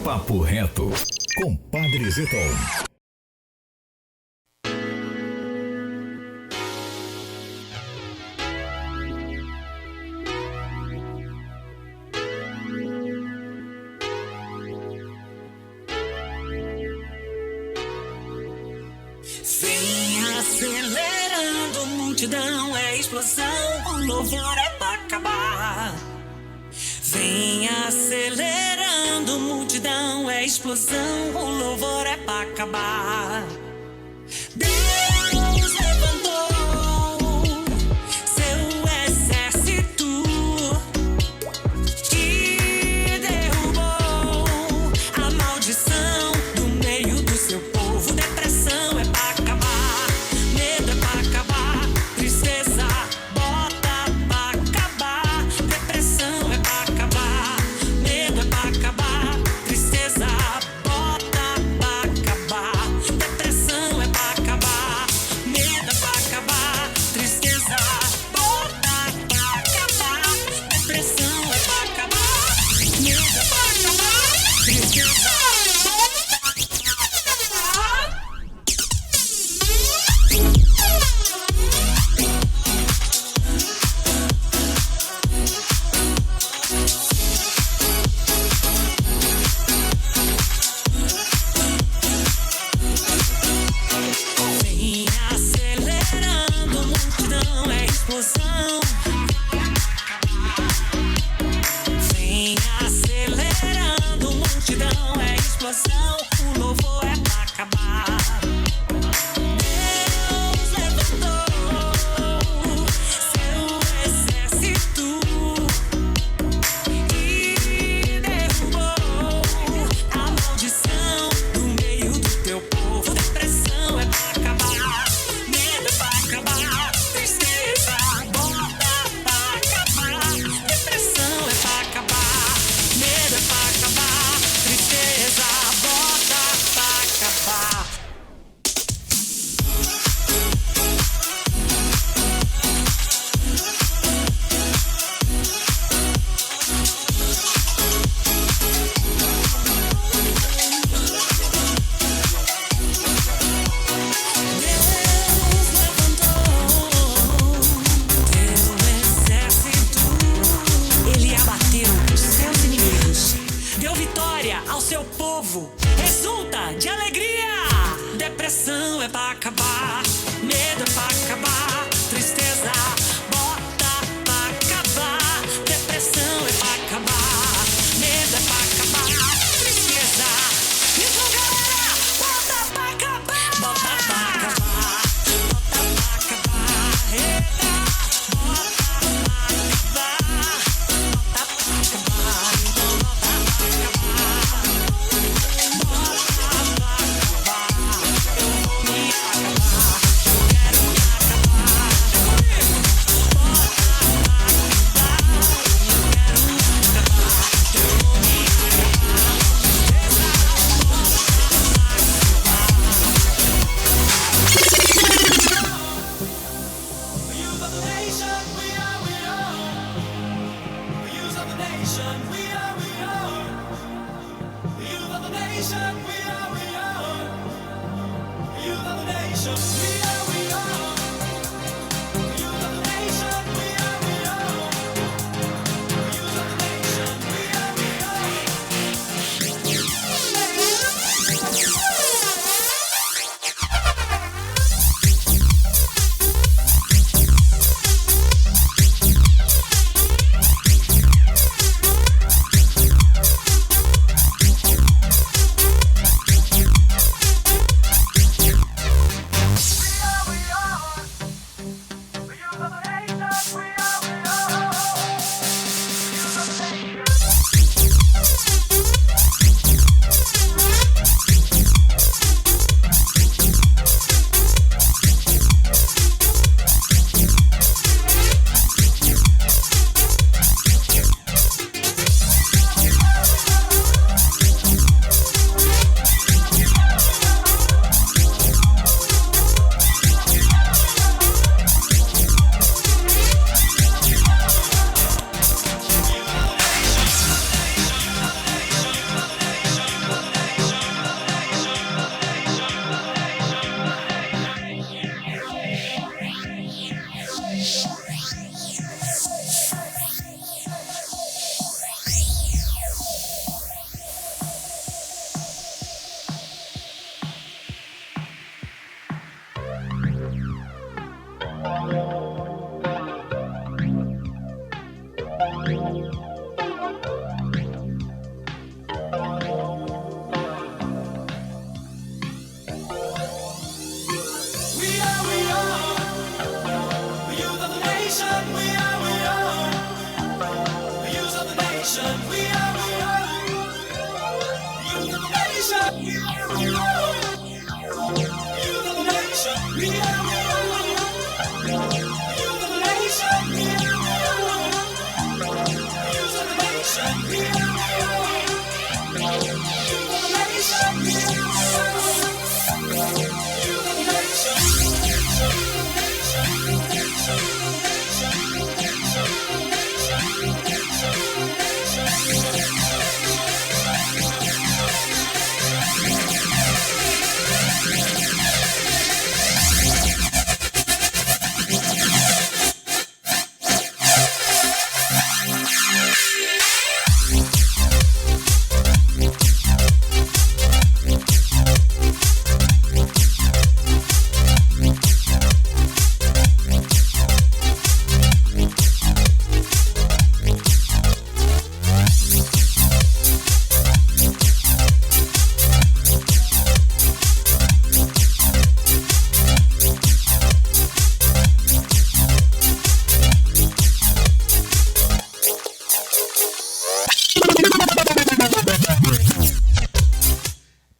Papo Reto com Padre Zeton. Vem acelerando, multidão é explosão, o louvor é pra acabar. Vem acelerando, multidão é explosão, o louvor é pra acabar. Deus levantou seu exército e derrubou a maldição do meio do seu povo. Depressão é pra acabar, medo é pra acabar, tristeza bota pra acabar. Depressão é pra acabar, medo é pra acabar, tristeza bota pra acabar. Depressão é pra acabar, medo é pra acabar, tristeza bota pra acabar. Depressão é pra acabar, medo é pra acabar, tristeza vem acelerando, multidão é explosão. Vem acelerando, multidão é explosão, o louvor é pra acabar. Deus levantou seu exército e derrubou a maldição do meio do teu povo. Depressão é pra acabar, medo é pra acabar, tristeza bota pra acabar. Depressão é pra acabar, medo é pra acabar, tristeza bota pra acabar. Deus levantou teu exército, ele abateu os seus inimigos, deu vitória ao seu povo, exulta de alegria. Depressão é pra acabar, medo é pra acabar, tristeza bota pra acabar. Depressão é pra acabar, medo é pra acabar, tristeza. Então galera, bota pra acabar, bota pra acabar, bota pra acabar, eita, bota pra acabar, bota pra acabar, então bota pra acabar, bota pra acabar. Eu vou me acabar, eu quero me acabar, comigo. Bota pra acabar, eu quero me acabar, eu vou me acabar, tristeza, bota pra acabar. The youth of the nation, we are, we are. The youth of the nation, we are, we are. The youth of the nation, we are, we are. The youth of the nation, we are, we are. The youth of the nation, we are, we are. The youth of the nation, we are, we are.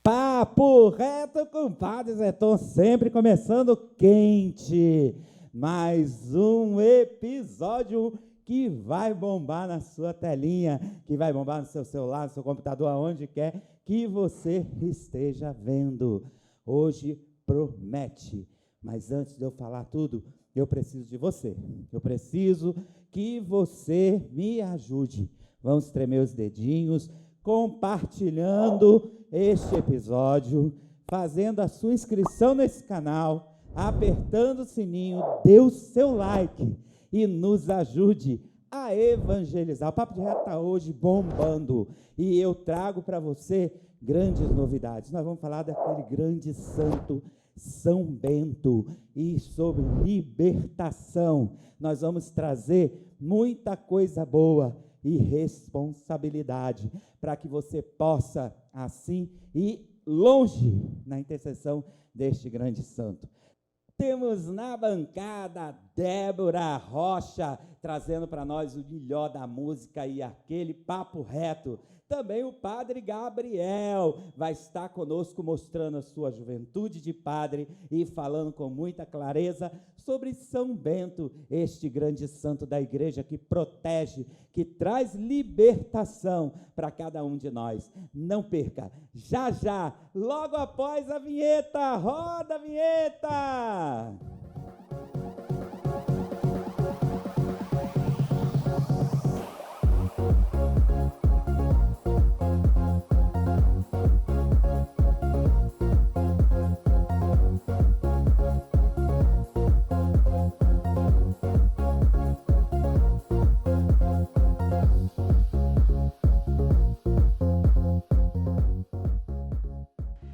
Papo reto com Padre Zeton, sempre começando quente. Mais um episódio que vai bombar na sua telinha, que vai bombar no seu celular, no seu computador, aonde quer que você esteja vendo. Hoje promete, mas antes de eu falar tudo, eu preciso de você. Eu preciso que você me ajude. Vamos tremer os dedinhos, compartilhando este episódio, fazendo a sua inscrição nesse canal, apertando o sininho, dê o seu like e nos ajude a evangelizar. O Papo de Reto está hoje bombando e eu trago para você grandes novidades. Nós vamos falar daquele grande santo São Bento e sobre libertação. Nós vamos trazer muita coisa boa e responsabilidade para que você possa, assim, ir longe na intercessão deste grande santo. Temos na bancada Débora Rocha, trazendo para nós o melhor da música e aquele papo reto. Também o Padre Gabriel vai estar conosco mostrando a sua juventude de padre e falando com muita clareza sobre São Bento, este grande santo da igreja que protege, que traz libertação para cada um de nós. Não perca, já já, logo após a vinheta, roda a vinheta!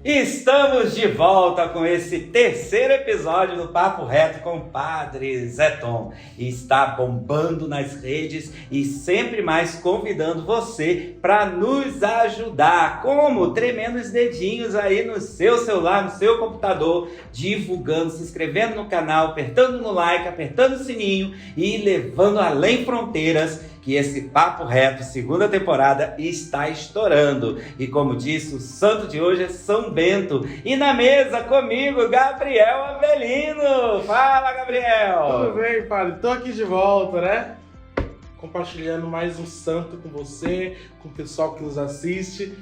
Estamos de volta com esse terceiro episódio do Papo Reto com o Padre Zeton. Está bombando nas redes e sempre mais convidando você para nos ajudar. Como? Tremendo os dedinhos aí no seu celular, no seu computador, divulgando, se inscrevendo no canal, apertando no like, apertando o sininho e levando além fronteiras, que esse Papo Reto, segunda temporada, está estourando. E como disse, o santo de hoje é São Bento. E na mesa comigo, Gabriel Avelino. Fala, Gabriel! Tudo bem, padre? Estou aqui de volta, né? Compartilhando mais um santo com você, com o pessoal que nos assiste.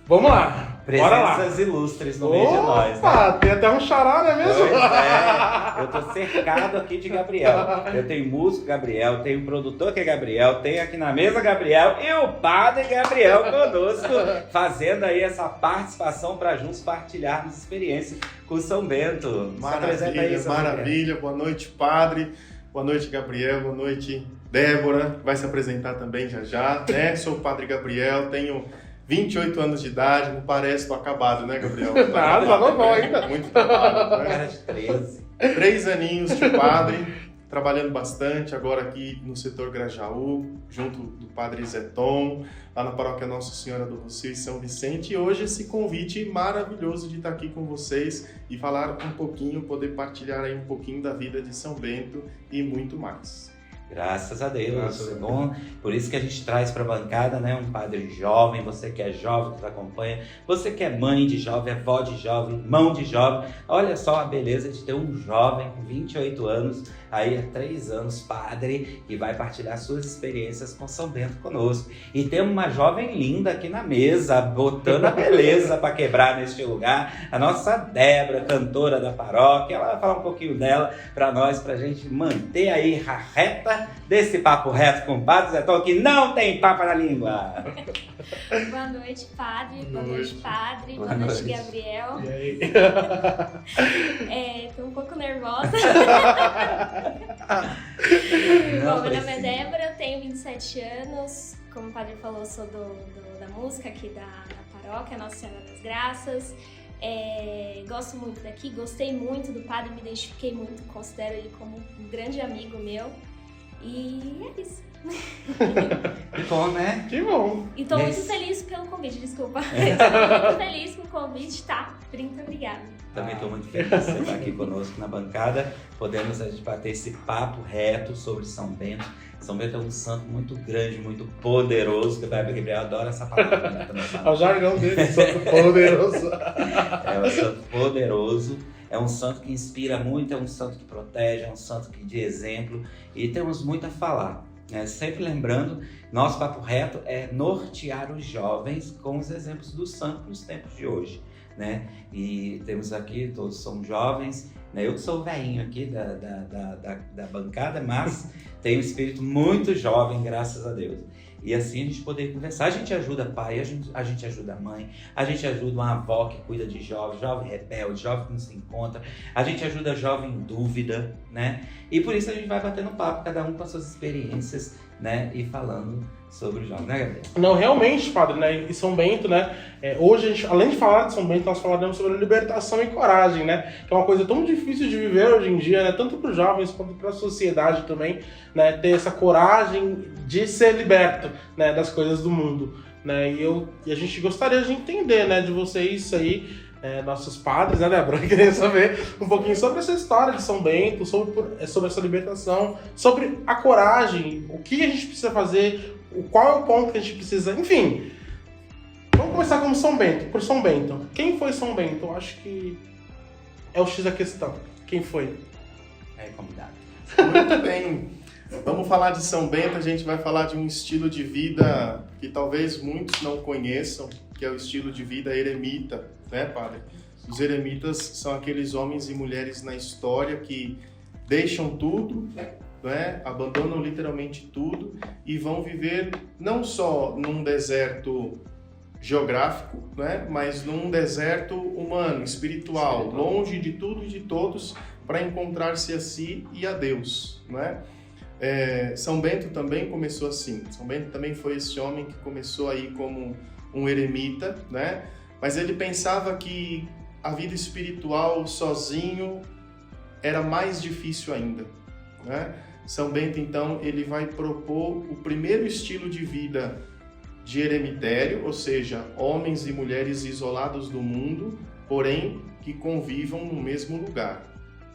Vamos lá, bora lá. Presenças ilustres no meio de nós, né? Opa, tem até um xará, não é mesmo? Pois é, eu tô cercado aqui de Gabriel. Eu tenho músico Gabriel, tenho produtor que é Gabriel, tenho aqui na mesa Gabriel e o Padre Gabriel conosco, fazendo aí essa participação para juntos partilharmos experiências com São Bento. Maravilha, aí, maravilha. Boa noite, Padre. Boa noite, Gabriel. Boa noite, Débora. Vai se apresentar também já, né? Sou o Padre Gabriel, tenho 28 anos de idade, não parece, tô acabado, né, Gabriel? Nada, tá normal ainda. Muito trabalho, né? Cara de 13. 3 aninhos de padre, trabalhando bastante, agora aqui no setor Grajaú, junto do Padre Zeton, lá na paróquia Nossa Senhora do Rocio e São Vicente. E hoje esse convite maravilhoso de estar aqui com vocês e falar um pouquinho, poder partilhar aí um pouquinho da vida de São Bento e muito mais. Graças a Deus. Graças a É Deus. bom. Por isso que a gente traz para a bancada, né, um padre jovem, você que é jovem, que nos acompanha, você que é mãe de jovem, avó de jovem, irmão de jovem. Olha só a beleza de ter um jovem com 28 anos, aí há 3 anos, padre, que vai partilhar suas experiências com São Bento conosco. E temos uma jovem linda aqui na mesa, botando a beleza para quebrar neste lugar, a nossa Débora, cantora da paróquia. Ela vai falar um pouquinho dela para nós, para a gente manter aí a reta desse papo reto com o Padre Zé Tom, que não tem papa na língua. Boa noite, padre. Boa Boa noite, noite. padre. Boa Boa noite, noite. Gabriel. E aí? Tô um pouco nervosa. Não Bom, meu nome é precisa. Débora, eu tenho 27 anos. Como o padre falou, sou da música aqui da paróquia, Nossa Senhora das Graças. Gosto muito daqui, gostei muito do padre, me identifiquei muito, considero ele como um grande amigo meu. E é isso. Bom, né? Que bom. E tô muito Yes. feliz pelo convite, desculpa. Estou muito feliz com o convite, tá? Muito obrigada. Também estou muito feliz de você estar aqui conosco na bancada. Podemos a gente bater esse papo reto sobre São Bento. São Bento é um santo muito grande, muito poderoso, que o Padre Gabriel adora essa palavra. Né? Também fala. É o jargão dele, santo poderoso. É um santo poderoso, é um santo que inspira muito, é um santo que protege, é um santo que de exemplo, e temos muito a falar. Né? Sempre lembrando, nosso papo reto é nortear os jovens com os exemplos do santo nos tempos de hoje. Né? E temos aqui, todos são jovens, né? Eu que sou o velhinho aqui da bancada, mas tenho um espírito muito jovem, graças a Deus. E assim a gente poder conversar, a gente ajuda pai, a gente ajuda mãe, a gente ajuda uma avó que cuida de jovem, jovem rebelde, jovem que não se encontra, a gente ajuda jovem em dúvida, né? E por isso a gente vai batendo papo, cada um com as suas experiências, né? E falando sobre o jovem, né, Gabriel? Não, realmente, padre, né? E São Bento, né? Hoje, a gente, além de falar de São Bento, nós falaremos sobre libertação e coragem, né? Que é uma coisa tão difícil de viver hoje em dia, né? Tanto para os jovens quanto para a sociedade também, né? Ter essa coragem de ser liberto, né? Das coisas do mundo, né? E a gente gostaria de entender, né? De vocês aí, nossos padres, né, Débora? Queria saber um pouquinho sobre essa história de São Bento, sobre essa libertação, sobre a coragem, o que a gente precisa fazer, qual é o ponto que a gente precisa, enfim. Vamos começar com São Bento, por São Bento. Quem foi São Bento? Eu acho que é o X da questão. Quem foi? É convidado. Muito bem. Vamos falar de São Bento, a gente vai falar de um estilo de vida que talvez muitos não conheçam, que é o estilo de vida eremita, né, padre? Os eremitas são aqueles homens e mulheres na história que deixam tudo, né, abandonam literalmente tudo e vão viver não só num deserto geográfico, né, mas num deserto humano, espiritual, longe de tudo e de todos, para encontrar-se a si e a Deus, né? São Bento também começou assim. São Bento também foi esse homem que começou aí como um eremita, né? Mas ele pensava que a vida espiritual sozinho era mais difícil ainda, né? São Bento, então, ele vai propor o primeiro estilo de vida de eremitério, ou seja, homens e mulheres isolados do mundo, porém que convivam no mesmo lugar.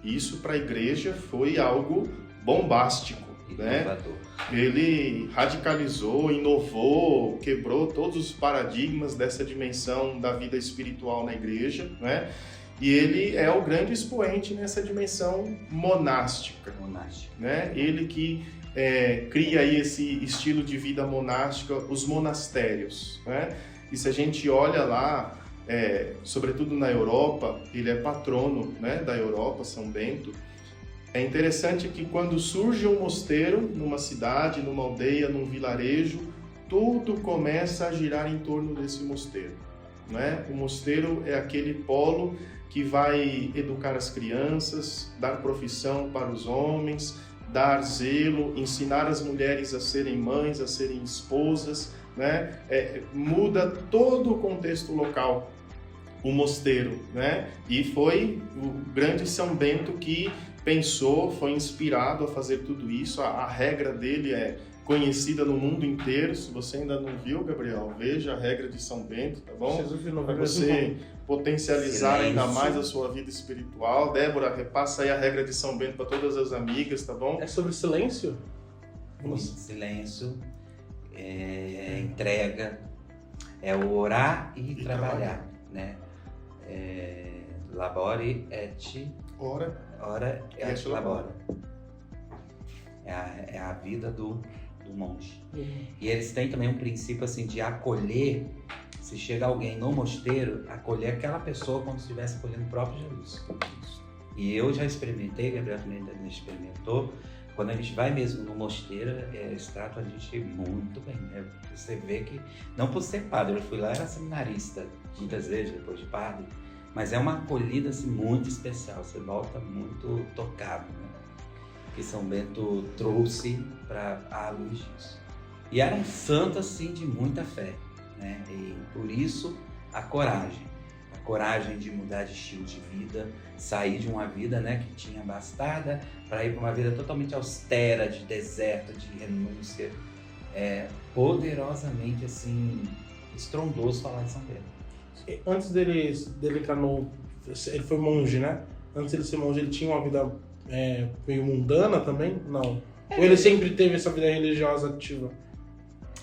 Isso para a igreja foi algo bombástico, né? Inovador. Ele radicalizou, inovou, quebrou todos os paradigmas dessa dimensão da vida espiritual na igreja, né? E ele é o grande expoente nessa dimensão monástica, Monástico. né? Ele que cria aí esse estilo de vida monástica, os monastérios, né? E se a gente olha lá, sobretudo na Europa, ele é patrono, né, da Europa, São Bento. É interessante que quando surge um mosteiro numa cidade, numa aldeia, num vilarejo, tudo começa a girar em torno desse mosteiro, né? O mosteiro é aquele polo que vai educar as crianças, dar profissão para os homens, dar zelo, ensinar as mulheres a serem mães, a serem esposas, né? Muda todo o contexto local, o mosteiro, né? E foi o grande São Bento que pensou, foi inspirado a fazer tudo isso. A regra dele é conhecida no mundo inteiro. Se você ainda não viu, Gabriel, veja a regra de São Bento, tá bom? Para você potencializar ainda mais a sua vida espiritual. Débora, repassa aí a regra de São Bento para todas as amigas, tá bom? É sobre silêncio? muito silêncio, entrega, é o orar e trabalhar, né? Labore et Ora et labora. É a vida do monge. E eles têm também um princípio assim de acolher. Se chega alguém no mosteiro, acolher aquela pessoa como se estivesse acolhendo o próprio Jesus. E eu já experimentei, Gabriel também experimentou. Quando a gente vai mesmo no mosteiro, eles tratam a gente muito bem, né? Você vê que, não por ser padre, eu fui lá, era seminarista, muitas vezes, depois de padre, mas é uma acolhida assim, muito especial, você volta muito tocado, né? Que São Bento trouxe para a luz disso. E era um santo assim de muita fé, né? E por isso a coragem de mudar de estilo de vida, sair de uma vida, né, que tinha bastada para ir para uma vida totalmente austera, de deserto, de renúncia, poderosamente assim estrondoso falar de São Bento. Antes dele entrar no... Ele foi monge, né? Antes dele ser monge, ele tinha uma vida meio mundana também? Não. Ou ele sempre teve essa vida religiosa ativa?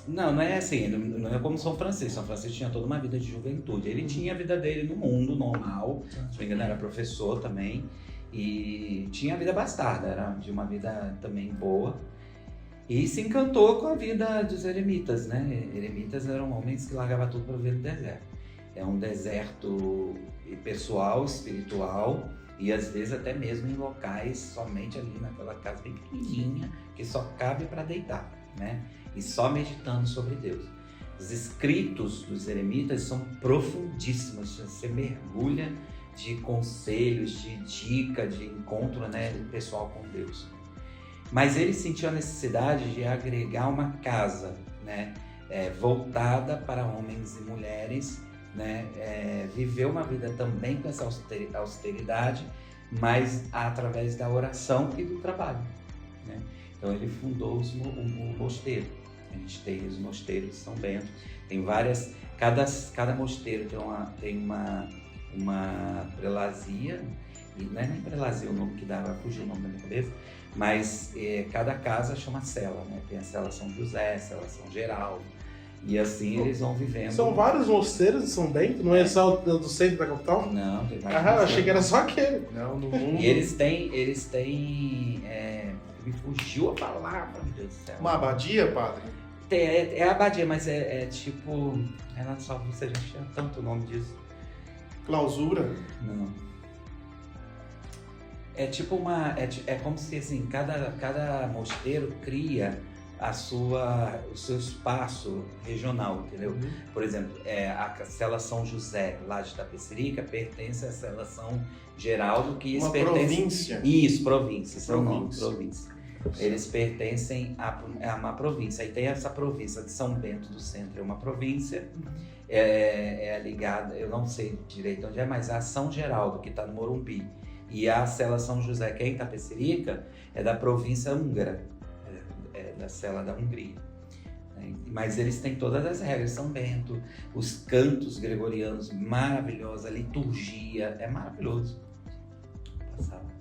Não é assim, não é como São Francisco. São Francisco tinha toda uma vida de juventude. Ele tinha a vida dele no mundo normal, se não me engano era professor também, e tinha a vida bastarda, era de uma vida também boa. E se encantou com a vida dos eremitas, né? Eremitas eram homens que largavam tudo para viver no deserto. É um deserto pessoal, espiritual, e às vezes até mesmo em locais somente ali naquela casa bem pequenininha, que só cabe para deitar, né? E só meditando sobre Deus. Os escritos dos eremitas são profundíssimos, você mergulha de conselhos, de dica, de encontro, né, pessoal com Deus. Mas ele sentiu a necessidade de agregar uma casa, né, voltada para homens e mulheres, né, viver uma vida também com essa austeridade, mas através da oração e do trabalho, né? Então ele fundou o mosteiro. A gente tem os mosteiros de São Bento, tem várias, cada mosteiro tem uma prelazia, e não é nem prelazia o nome que dá, vai fugir o nome da minha cabeça, mas cada casa chama cela, né? Tem a cela São José, a cela São Geraldo, e assim eles vão vivendo. São vários mosteiros de São Bento? Não é só do centro da capital? Não, tem vários. Eu achei que era só aquele. Não, no mundo. E eles têm me fugiu a palavra, meu Deus do céu. Uma abadia, padre? É abadia, mas é tipo... Renato, só você já tinha tanto nome disso. Clausura? Não. É tipo uma... É como se, assim, cada mosteiro cria o seu espaço regional, entendeu? Por exemplo, a cela São José, lá de Itapecerica, pertence à cela São Geraldo, que uma pertence... província. Isso, província, seu nome, província. Eles pertencem a uma província. Aí tem essa província de São Bento do Centro, é uma província, ligada, eu não sei direito onde é, mas a São Geraldo, que está no Morumbi, e a cela São José, que é em Itapecerica, é da província húngara, da cela da Hungria. Mas eles têm todas as regras, São Bento, os cantos gregorianos maravilhosos, a liturgia, é maravilhoso.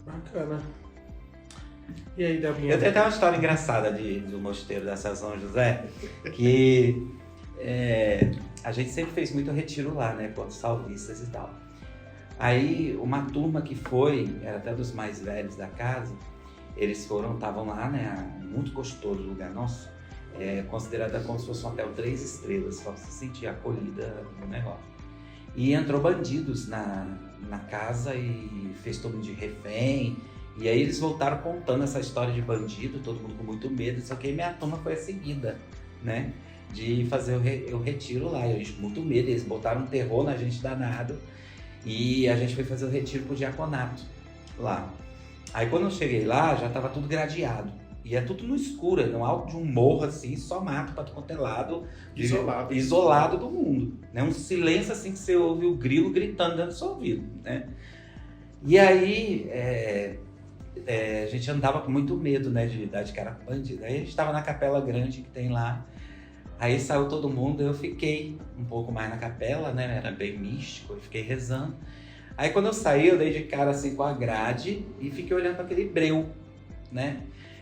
Bacana. E aí, Debinha? Eu tenho até uma história engraçada do mosteiro da São José, que a gente sempre fez muito retiro lá, né, com os salvistas e tal. Aí uma turma que foi, era até dos mais velhos da casa, eles estavam lá, né, muito gostoso o lugar, nossa, considerado como se fosse um hotel 3 estrelas, só se sentir acolhida no negócio. E entrou bandidos na casa e fez todo mundo de refém. E aí eles voltaram contando essa história de bandido, todo mundo com muito medo, só que minha turma foi a seguida, né? De fazer o retiro lá. Eu com muito medo, eles botaram um terror na gente danado. E a gente foi fazer o retiro pro diaconato lá. Aí quando eu cheguei lá, já tava tudo gradeado. E é tudo no escuro, no alto de um morro assim, só mato pra quanto é lado, isolado do mundo. Né? Um silêncio assim que você ouve o grilo gritando dentro do seu ouvido, né? E aí... a gente andava com muito medo, né, de dar de cara com bandido. Aí a gente estava na capela grande que tem lá. Aí saiu todo mundo, eu fiquei um pouco mais na capela, né, era bem místico, eu fiquei rezando. Aí quando eu saí, eu dei de cara assim com a grade e fiquei olhando para aquele breu, né.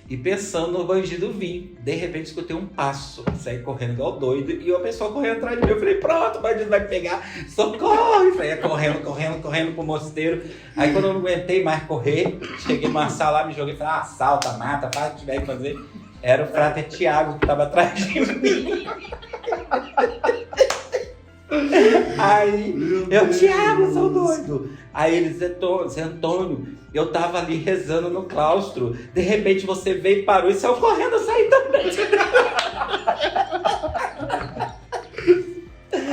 e pensando no bandido vir. De repente escutei um passo, saí correndo igual doido e uma pessoa correndo atrás de mim. Eu falei, pronto, o bandido vai me pegar, socorre! Saía correndo pro mosteiro. Aí quando eu não aguentei mais correr, cheguei numa sala lá, me joguei e falei, assalta, mata, faz o que tiver que fazer. Era o frater Tiago que estava atrás de mim. Aí eu, Tiago, sou doido. Aí ele, Zé Antônio, eu tava ali rezando no claustro. De repente você veio, parou e saiu correndo, eu saí também.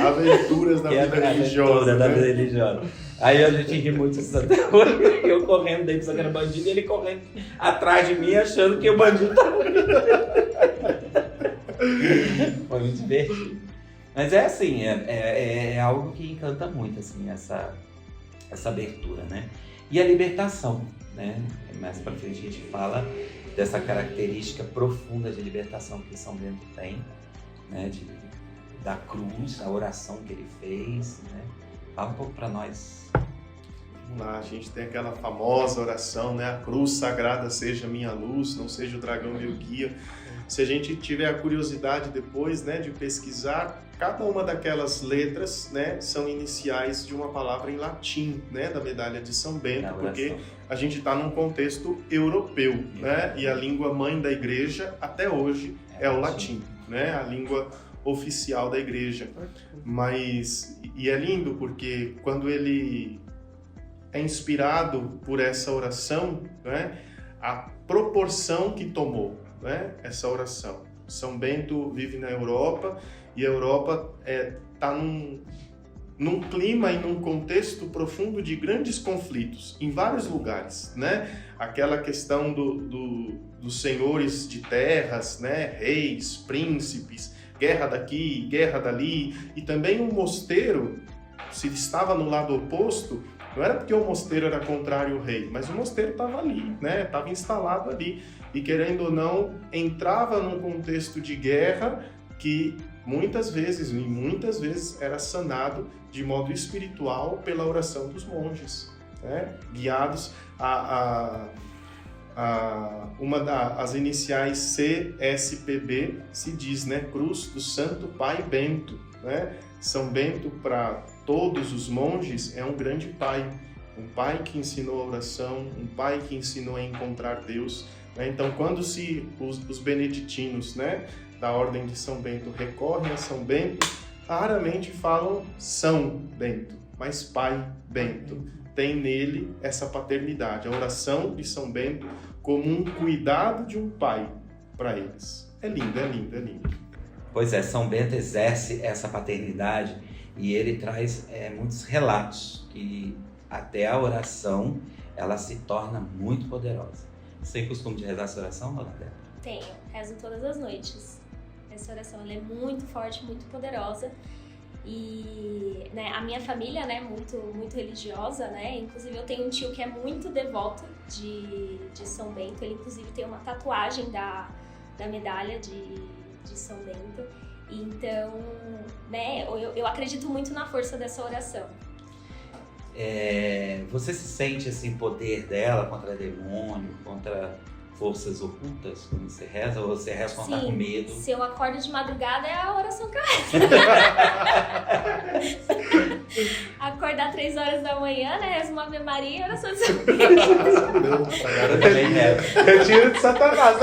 Aventuras da vida religiosa. Da vida religiosa. Aí a gente ri muito disso até hoje. Eu correndo dentro do que era bandido e ele correndo atrás de mim achando que o bandido tava. Foi muito divertido. Mas é assim, é algo que encanta muito, assim, essa abertura, né? E a libertação, né? Mais pra frente a gente fala dessa característica profunda de libertação que São Bento tem, né? Da cruz, da oração que ele fez, né? Fala um pouco pra nós. Vamos lá, a gente tem aquela famosa oração, né? A cruz sagrada seja minha luz, não seja o dragão meu guia. Se a gente tiver a curiosidade depois, né, de pesquisar, cada uma daquelas letras, né, são iniciais de uma palavra em latim, né, da medalha de São Bento, porque a gente está num contexto europeu, né, e a língua mãe da igreja até hoje é o latim, né, a língua oficial da igreja. Mas, e é lindo porque quando ele é inspirado por essa oração, né, a proporção que tomou, né, essa oração. São Bento vive na Europa e a Europa está num clima e num contexto profundo de grandes conflitos em vários lugares, né? Aquela questão dos senhores de terras, né? Reis, príncipes, guerra daqui, guerra dali, e também um mosteiro, se estava no lado oposto, não era porque o mosteiro era contrário ao rei, mas o mosteiro estava ali, né? Estava instalado ali. E querendo ou não, entrava num contexto de guerra que muitas vezes era sanado de modo espiritual pela oração dos monges, né? Guiados as iniciais CSPB se diz, né? Cruz do Santo Pai Bento, né? São Bento para todos os monges é um grande pai, um pai que ensinou a oração, um pai que ensinou a encontrar Deus. Então, quando os beneditinos, né, da Ordem de São Bento recorrem a São Bento, raramente falam São Bento, mas Pai Bento. Tem nele essa paternidade, a oração de São Bento como um cuidado de um pai para eles. É lindo, é lindo, é lindo. Pois é, São Bento exerce essa paternidade e ele traz muitos relatos que até a oração ela se torna muito poderosa. Você tem costume de rezar essa oração, dona Débora? Tenho, rezo todas as noites. Essa oração ela é muito forte, muito poderosa. E né, a minha família, né, muito religiosa, né? Inclusive eu tenho um tio que é muito devoto de São Bento. Ele inclusive tem uma tatuagem da medalha de São Bento. Então, né, eu acredito muito na força dessa oração. Você se sente assim, poder dela contra demônio, contra forças ocultas quando você reza? Ou você reza quando tá com medo? Se eu acordo de madrugada é a oração que eu rezo. Acordar 3 horas da manhã, né? Rezo uma Ave Maria e oração de São Bento. Eu também rezo. Retiro de Satanás.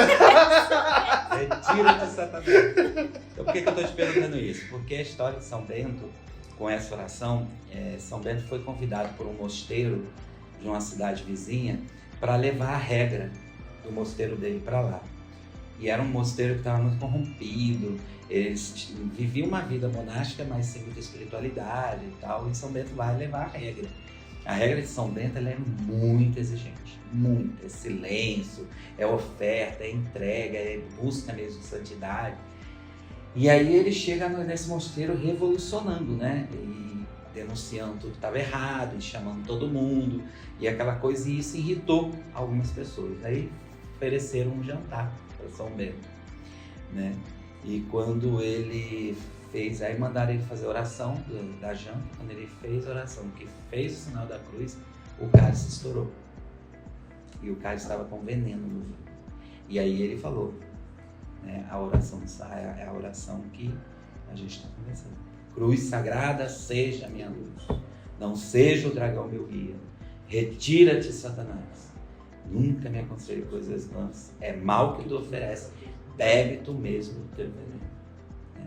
Retiro de Satanás. Então, por que eu tô te perguntando isso? Porque a história de São Bento, com essa oração, São Bento foi convidado por um mosteiro de uma cidade vizinha para levar a regra do mosteiro dele para lá. E era um mosteiro que estava muito corrompido, eles viviam uma vida monástica, mas sem muita espiritualidade e tal, e São Bento vai levar a regra. A regra de São Bento ela é muito exigente, muito. É silêncio, é oferta, é entrega, é busca mesmo de santidade. E aí ele chega nesse mosteiro revolucionando, né? E denunciando tudo que estava errado, e chamando todo mundo, e aquela coisa, e isso irritou algumas pessoas. Aí ofereceram um jantar para São Bento, né? E quando ele fez, aí mandaram ele fazer a oração da janta. Quando ele fez a oração, que fez o sinal da cruz, o cálice estourou. E o cálice estava com veneno no vinho. E aí ele falou, né, a oração é a oração que a gente está conversando. Cruz sagrada, seja a minha luz. Não seja o dragão meu guia. Retira-te, Satanás. Nunca me aconselhe coisas vãs. É mal que tu oferece. Bebe tu mesmo o teu veneno. Né?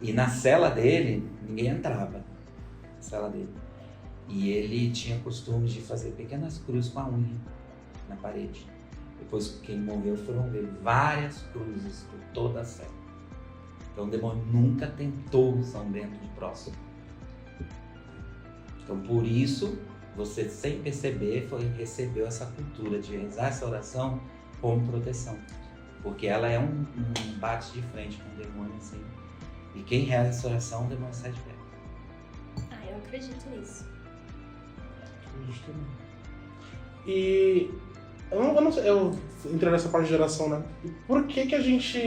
E na cela dele, ninguém entrava. Na cela dele. E ele tinha costume de fazer pequenas cruzes com a unha na parede. Depois que ele morreu, foram ver várias cruzes por toda a cela. Então o demônio nunca tentou São Bento de próximo. Então por isso, você sem perceber, recebeu essa cultura de rezar essa oração como proteção. Porque ela é um bate de frente com o demônio assim. E quem reza essa oração, o demônio sai de perto. Eu acredito nisso. E eu não sei, eu entrei nessa parte de oração, né? E por que a gente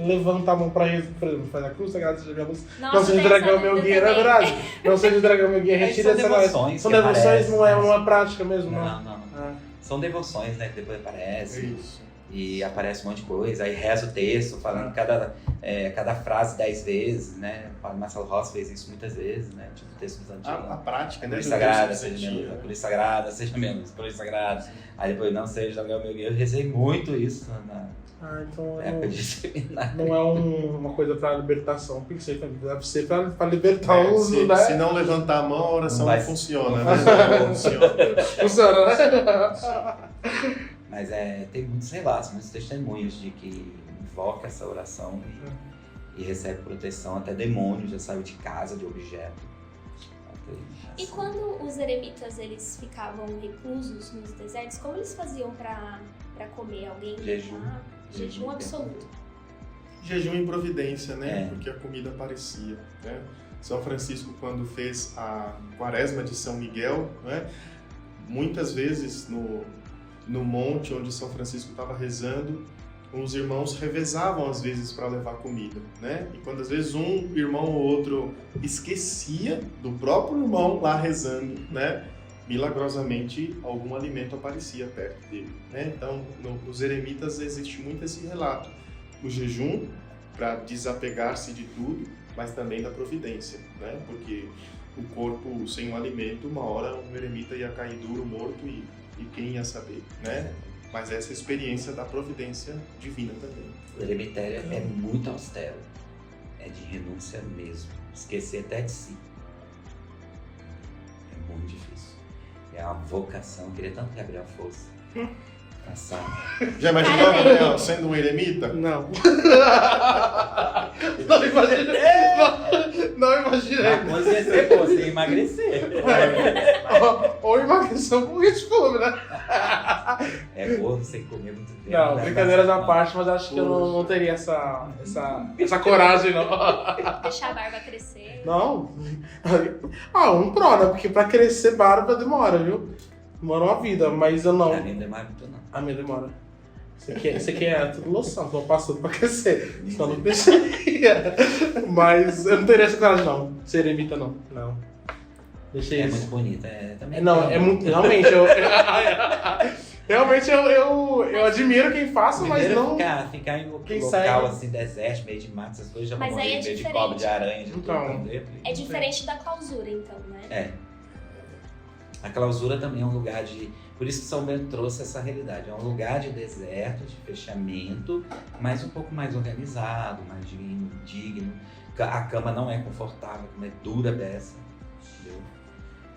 levanta a mão pra rezar, por exemplo, faz a cruz, sagrada seja minha luz, não seja o dragão meu guia, não é verdade? Não seja o dragão meu guia, retira essa devoções. São devoções, não é uma prática mesmo, não. São devoções, né? Que depois aparece. Isso. E aparece um monte de coisa, aí reza o texto, falando cada frase 10 vezes, né? O padre Marcelo Rossi fez isso muitas vezes, né? Tipo, textos antigos. A prática, né? Cruz sagrada, seja menos, cruz sagrada, seja menos, cruz sagrada. Aí depois, não seja dragão meu guia. Eu rezei muito isso na então época de seminário. não é uma coisa pra libertação. Por que você deve ser pra libertar os, né? Se não levantar a mão, a oração não funciona, né? Funciona, né? Mas tem muitos relatos, muitos testemunhos de que invoca essa oração e recebe proteção, até demônio já saiu de casa, de objeto. E quando os eremitas eles ficavam reclusos nos desertos, como eles faziam para comer? Alguém? Jejum. Jejum absoluto. Jejum em providência, né? Porque a comida aparecia, né? São Francisco, quando fez a quaresma de São Miguel, né? Muitas vezes no monte onde São Francisco estava rezando, os irmãos revezavam às vezes para levar comida, né? E quando às vezes um irmão ou outro esquecia do próprio irmão lá rezando, né? Milagrosamente algum alimento aparecia perto dele, né? Então, nos eremitas existe muito esse relato, o jejum para desapegar-se de tudo, mas também da providência, né? Porque o corpo sem o alimento, uma hora um eremita ia cair duro, morto e quem ia saber, né? Mas essa experiência da providência divina também. O eremitério é muito austero, é de renúncia mesmo, esquecer até de si. É muito difícil. É uma vocação, eu queria tanto que Gabriel fosse. Passar. Já imaginou, Gabriel, sendo um eremita? Não. Não imaginei. Não imaginei. Uma coisa ia ser você emagrecer. Ou emagrecer um pouquinho de fome, né? É gordo sem comer muito tempo. Não, brincadeiras à parte, mas acho que eu não teria essa coragem, não. Deixar a barba crescer. Não. Um pró, né? Porque pra crescer barba demora, viu? Demora uma vida, mas eu não. A minha demora muito não. A minha demora. Isso aqui é tudo loção, tô passando pra crescer. Só não deixaria. Mas eu não teria essa coragem, não. Ser eremita, não. Não. Deixei É isso. muito bonita. Também Não, é muito. Realmente, realmente eu admiro quem faça, mas primeiro não. Ficar em Quem local segue. assim, deserto, meio de mato, essas coisas, já vou Mas morrer aí é em vez de diferente. cobra, de aranha, de Então. tudo. É diferente da clausura, então, né? A clausura também é um lugar de... Por isso que São Bento trouxe essa realidade. É um lugar de deserto, de fechamento, mas um pouco mais organizado, mais digno. A cama não é confortável, como é dura dessa. Entendeu?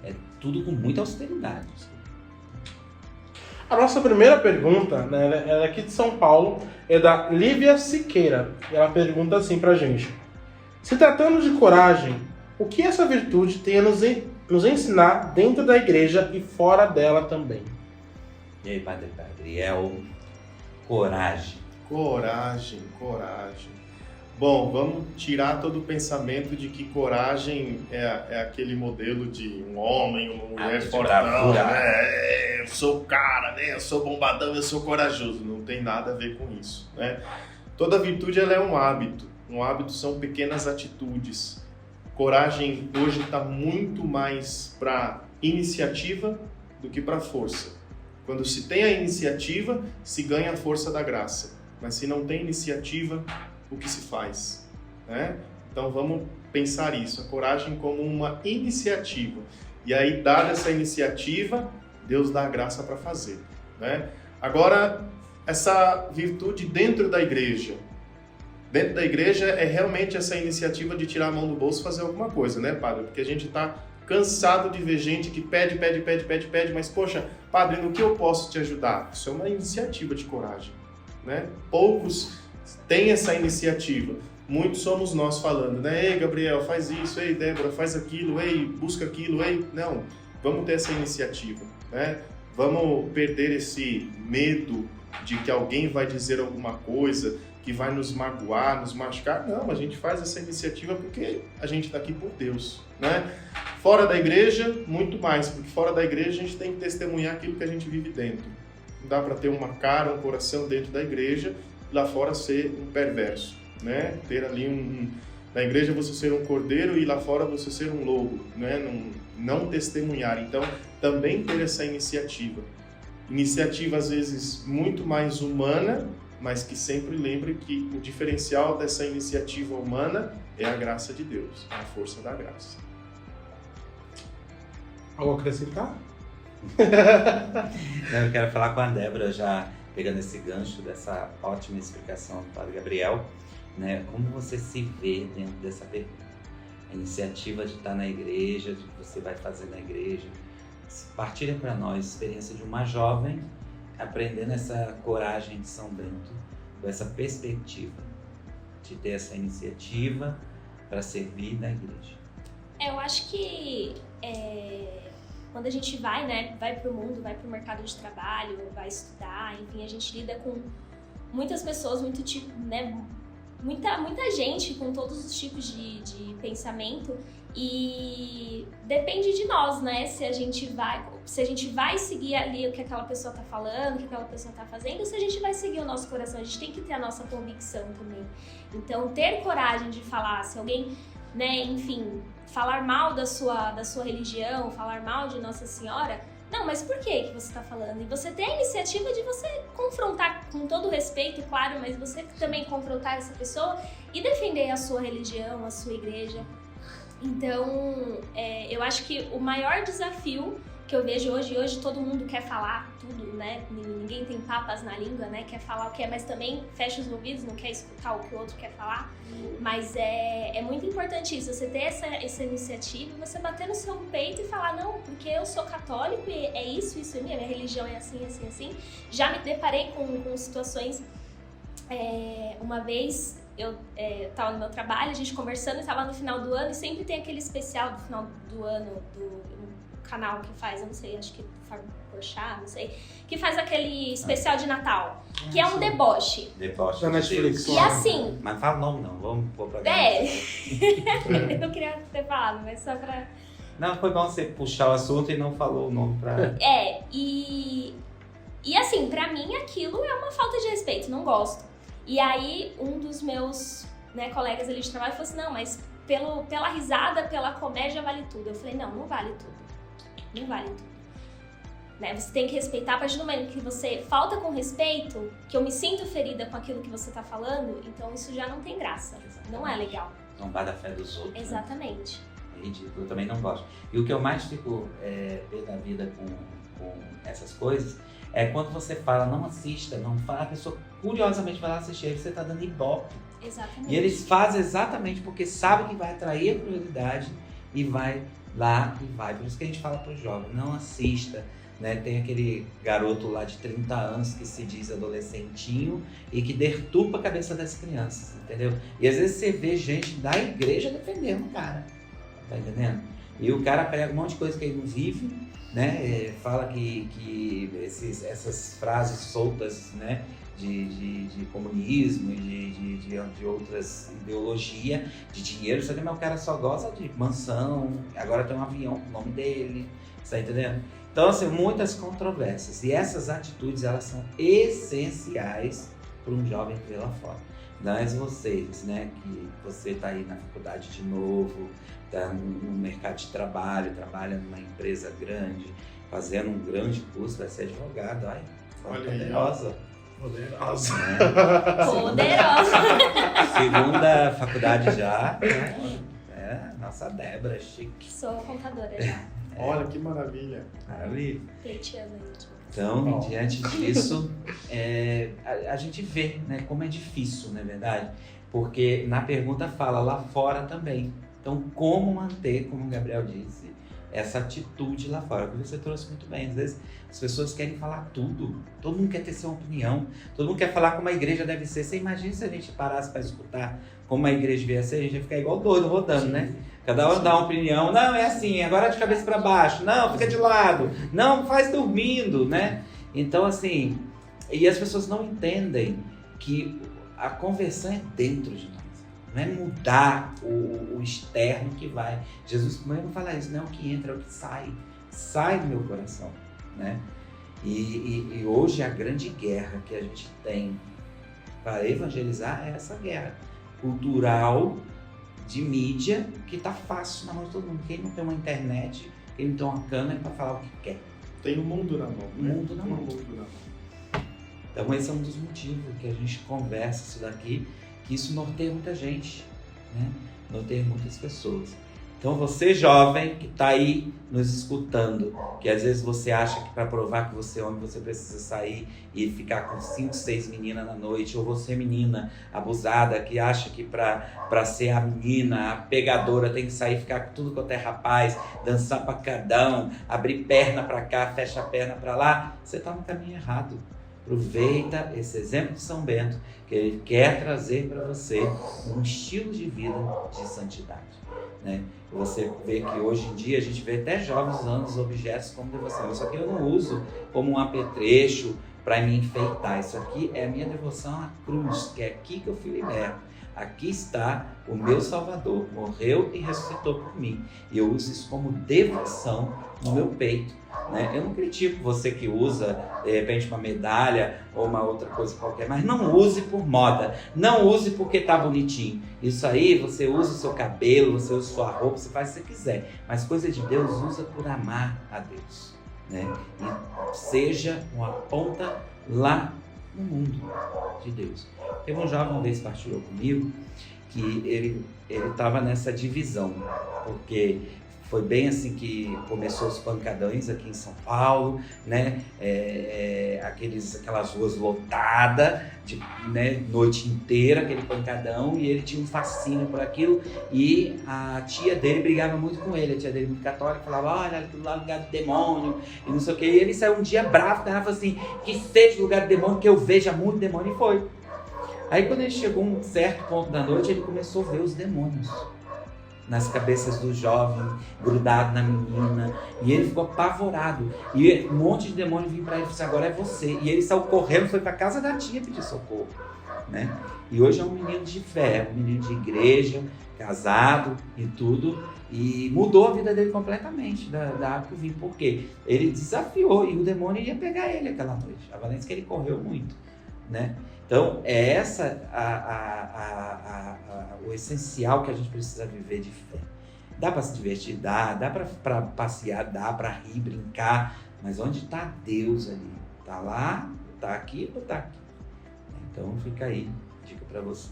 É tudo com muita austeridade. A nossa primeira pergunta, né, ela é aqui de São Paulo, é da Lívia Siqueira. Ela pergunta assim pra gente: se tratando de coragem, o que essa virtude tem a nos ensinar dentro da igreja e fora dela também? E aí, Padre Gabriel, coragem. Coragem. Bom, vamos tirar todo o pensamento de que coragem é aquele modelo de um homem, uma mulher de fortão, bravura. né? Eu sou o cara, né? Eu sou bombadão, eu sou corajoso. Não tem nada a ver com isso, né? Toda virtude ela é um hábito. Um hábito são pequenas atitudes. Coragem hoje está muito mais para iniciativa do que para força. Quando se tem a iniciativa, se ganha a força da graça. Mas se não tem iniciativa, o que se faz? Né? Então vamos pensar isso, a coragem como uma iniciativa. E aí, dada essa iniciativa, Deus dá a graça para fazer. Né? Agora, essa virtude dentro da igreja. Dentro da igreja é realmente essa iniciativa de tirar a mão do bolso e fazer alguma coisa, né, padre? Porque a gente está cansado de ver gente que pede, mas, poxa, padre, no que eu posso te ajudar? Isso é uma iniciativa de coragem, né? Poucos têm essa iniciativa. Muitos somos nós falando, né? Ei, Gabriel, faz isso. Ei, Débora, faz aquilo. Ei, busca aquilo. Ei, não. Vamos ter essa iniciativa, né? Vamos perder esse medo de que alguém vai dizer alguma coisa que vai nos magoar, nos machucar. Não, a gente faz essa iniciativa porque a gente está aqui por Deus, né? Fora da igreja, muito mais, porque fora da igreja a gente tem que testemunhar aquilo que a gente vive dentro. Não dá para ter uma cara, um coração dentro da igreja e lá fora ser um perverso, né? Ter ali na igreja você ser um cordeiro e lá fora você ser um lobo, né? Não testemunhar. Então, também ter essa iniciativa. Iniciativa, às vezes, muito mais humana, mas que sempre lembre que o diferencial dessa iniciativa humana é a graça de Deus, a força da graça. Algo a acrescentar? Eu quero falar com a Débora, já pegando esse gancho dessa ótima explicação do Padre Gabriel, né? Como você se vê dentro dessa pergunta? A iniciativa de estar na igreja, de que você vai fazer na igreja. Partilha para nós a experiência de uma jovem aprendendo essa coragem de São Bento, com essa perspectiva de ter essa iniciativa para servir na igreja. Eu acho que quando a gente vai, né, vai para o mundo, vai para o mercado de trabalho, vai estudar, enfim, a gente lida com muitas pessoas, muito tipo, né, muita gente com todos os tipos de pensamento, e depende de nós, né, se a gente vai seguir ali o que aquela pessoa está falando, o que aquela pessoa está fazendo, ou se a gente vai seguir o nosso coração. A gente tem que ter a nossa convicção também. Então, ter coragem de falar, se alguém, né, enfim, falar mal da sua religião, falar mal de Nossa Senhora, não, mas por que você está falando? E você tem a iniciativa de você confrontar, com todo respeito, claro, mas você também confrontar essa pessoa e defender a sua religião, a sua igreja. Então, eu acho que o maior desafio que eu vejo hoje todo mundo quer falar tudo, né? Ninguém tem papas na língua, né? Quer falar o que é, mas também fecha os ouvidos, não quer escutar o que o outro quer falar. Mas é muito importante isso, você ter essa iniciativa, você bater no seu peito e falar, não, porque eu sou católico e é isso é minha religião é assim, assim, assim. Já me deparei com situações, uma vez eu estava no meu trabalho, a gente conversando, estava no final do ano, e sempre tem aquele especial do final do ano, do canal que faz, eu não sei, acho que Fábio Porchat, não sei, que faz aquele especial de Natal, que é um deboche. Deboche da Netflix. E assim... Mas fala o nome não, vamos pôr pra eu não queria ter falado, mas só pra... Não, foi bom você puxar o assunto e não falou o nome pra... E assim, pra mim aquilo é uma falta de respeito, não gosto. E aí, um dos meus, né, colegas ali de trabalho falou assim, não, mas pela risada, pela comédia vale tudo. Eu falei, não vale tudo. Não vale tudo. Né? Você tem que respeitar, a partir do momento que você falta com respeito, que eu me sinto ferida com aquilo que você tá falando, então isso já não tem graça. Exatamente. Não é legal. Não vai da fé dos outros. Exatamente. Né? É ridículo, eu também não gosto. E o que eu mais fico pé da vida com essas coisas é quando você fala, não assista, não fala, a pessoa curiosamente vai lá assistir, aí você tá dando ibope. Exatamente. E eles fazem exatamente porque sabem que vai atrair a curiosidade e vai lá e vai. Por isso que a gente fala para o jovem, não assista, né? Tem aquele garoto lá de 30 anos que se diz adolescentinho e que deturpa a cabeça das crianças, entendeu? E às vezes você vê gente da igreja defendendo o cara, tá entendendo? E o cara prega um monte de coisa que ele não vive, né? Fala que essas frases soltas, né? De comunismo e de outras ideologias, de dinheiro, só que o cara só gosta de mansão, agora tem um avião com o nome dele, você tá entendendo? Então, assim, muitas controvérsias, e essas atitudes, elas são essenciais para um jovem que vê lá fora. Mas vocês, né, que você tá aí na faculdade de novo, tá no mercado de trabalho, trabalha numa empresa grande, fazendo um grande curso, vai ser advogado. Ai, Olha aí, poderosa. Poderosa. Poderosa. Segunda faculdade já, né? Nossa Débora, chique. Sou contadora já. Olha que maravilha. Maravilha. Pleiteando aí. Então, diante disso, a gente vê, né, como é difícil, não é verdade? Porque na pergunta fala lá fora também. Então, como manter, como o Gabriel disse, essa atitude lá fora, que você trouxe muito bem. Às vezes as pessoas querem falar tudo, todo mundo quer ter sua opinião, todo mundo quer falar como a igreja deve ser. Você imagina se a gente parasse para escutar como a igreja devia ser, a gente ia ficar igual doido rodando, né? Cada um dá uma opinião, não, é assim, agora de cabeça para baixo, não, fica de lado, não, faz dormindo, né? Então, assim, e as pessoas não entendem que a conversão é dentro de nós. Não é mudar o externo que vai. Jesus mesmo fala isso, não é o que entra, é o que sai do meu coração, né? E hoje a grande guerra que a gente tem para evangelizar é essa guerra cultural, de mídia, que tá fácil na mão de todo mundo. Quem não tem uma internet, quem não tem uma câmera para falar o que quer. Tem o mundo na mão. O mundo na mão. O mundo na mão. Então esse é um dos motivos que a gente conversa isso daqui, que isso norteia muita gente, né? Norteia muitas pessoas. Então você jovem que está aí nos escutando, que às vezes você acha que para provar que você é homem você precisa sair e ficar com 5, 6 meninas na noite, ou você menina abusada que acha que para ser a menina, a pegadora tem que sair e ficar com tudo quanto é rapaz, dançar pacadão, abrir perna para cá, fecha a perna para lá, você está no caminho errado. Aproveita esse exemplo de São Bento, que ele quer trazer para você um estilo de vida de santidade, né? Você vê que hoje em dia a gente vê até jovens usando os objetos como devoção. Isso aqui eu não uso como um apetrecho para me enfeitar. Isso aqui é a minha devoção à cruz, que é aqui que eu fui liberto. Aqui está o meu Salvador, morreu e ressuscitou por mim. E eu uso isso como devoção no meu peito, né? Eu não critico você que usa, de repente, uma medalha ou uma outra coisa qualquer, mas não use por moda, não use porque tá bonitinho. Isso aí, você usa o seu cabelo, você usa a sua roupa, você faz o que você quiser. Mas coisa de Deus, usa por amar a Deus, né? E seja uma ponta lá no mundo de Deus. Teve um jovem uma vez que partilhou comigo que ele estava nessa divisão, porque foi bem assim que começou os pancadões aqui em São Paulo, né? Aquelas ruas lotadas, né? Noite inteira, aquele pancadão, e ele tinha um fascínio por aquilo, e a tia dele brigava muito com ele, a tia dele muito católica, falava, olha, aquilo lá é lugar do demônio, e não sei o que, e ele saiu um dia bravo, ela falou assim, que seja lugar do demônio, que eu veja muito demônio, e foi. Aí quando ele chegou a um certo ponto da noite, ele começou a ver os demônios nas cabeças do jovem, grudado na menina, e ele ficou apavorado, e um monte de demônio vinha para ele e disse, agora é você, e ele saiu correndo, foi para casa da tia pedir socorro, né? E hoje é um menino de fé, um menino de igreja, casado e tudo, e mudou a vida dele completamente da água que vinha, porque ele desafiou, e o demônio ia pegar ele aquela noite, a Valência que ele correu muito, né? Então, é essa o essencial que a gente precisa viver de fé. Dá para se divertir? Dá para passear, dá para rir, brincar, mas onde está Deus ali? Está lá, está aqui ou está aqui? Então, fica aí, dica para você.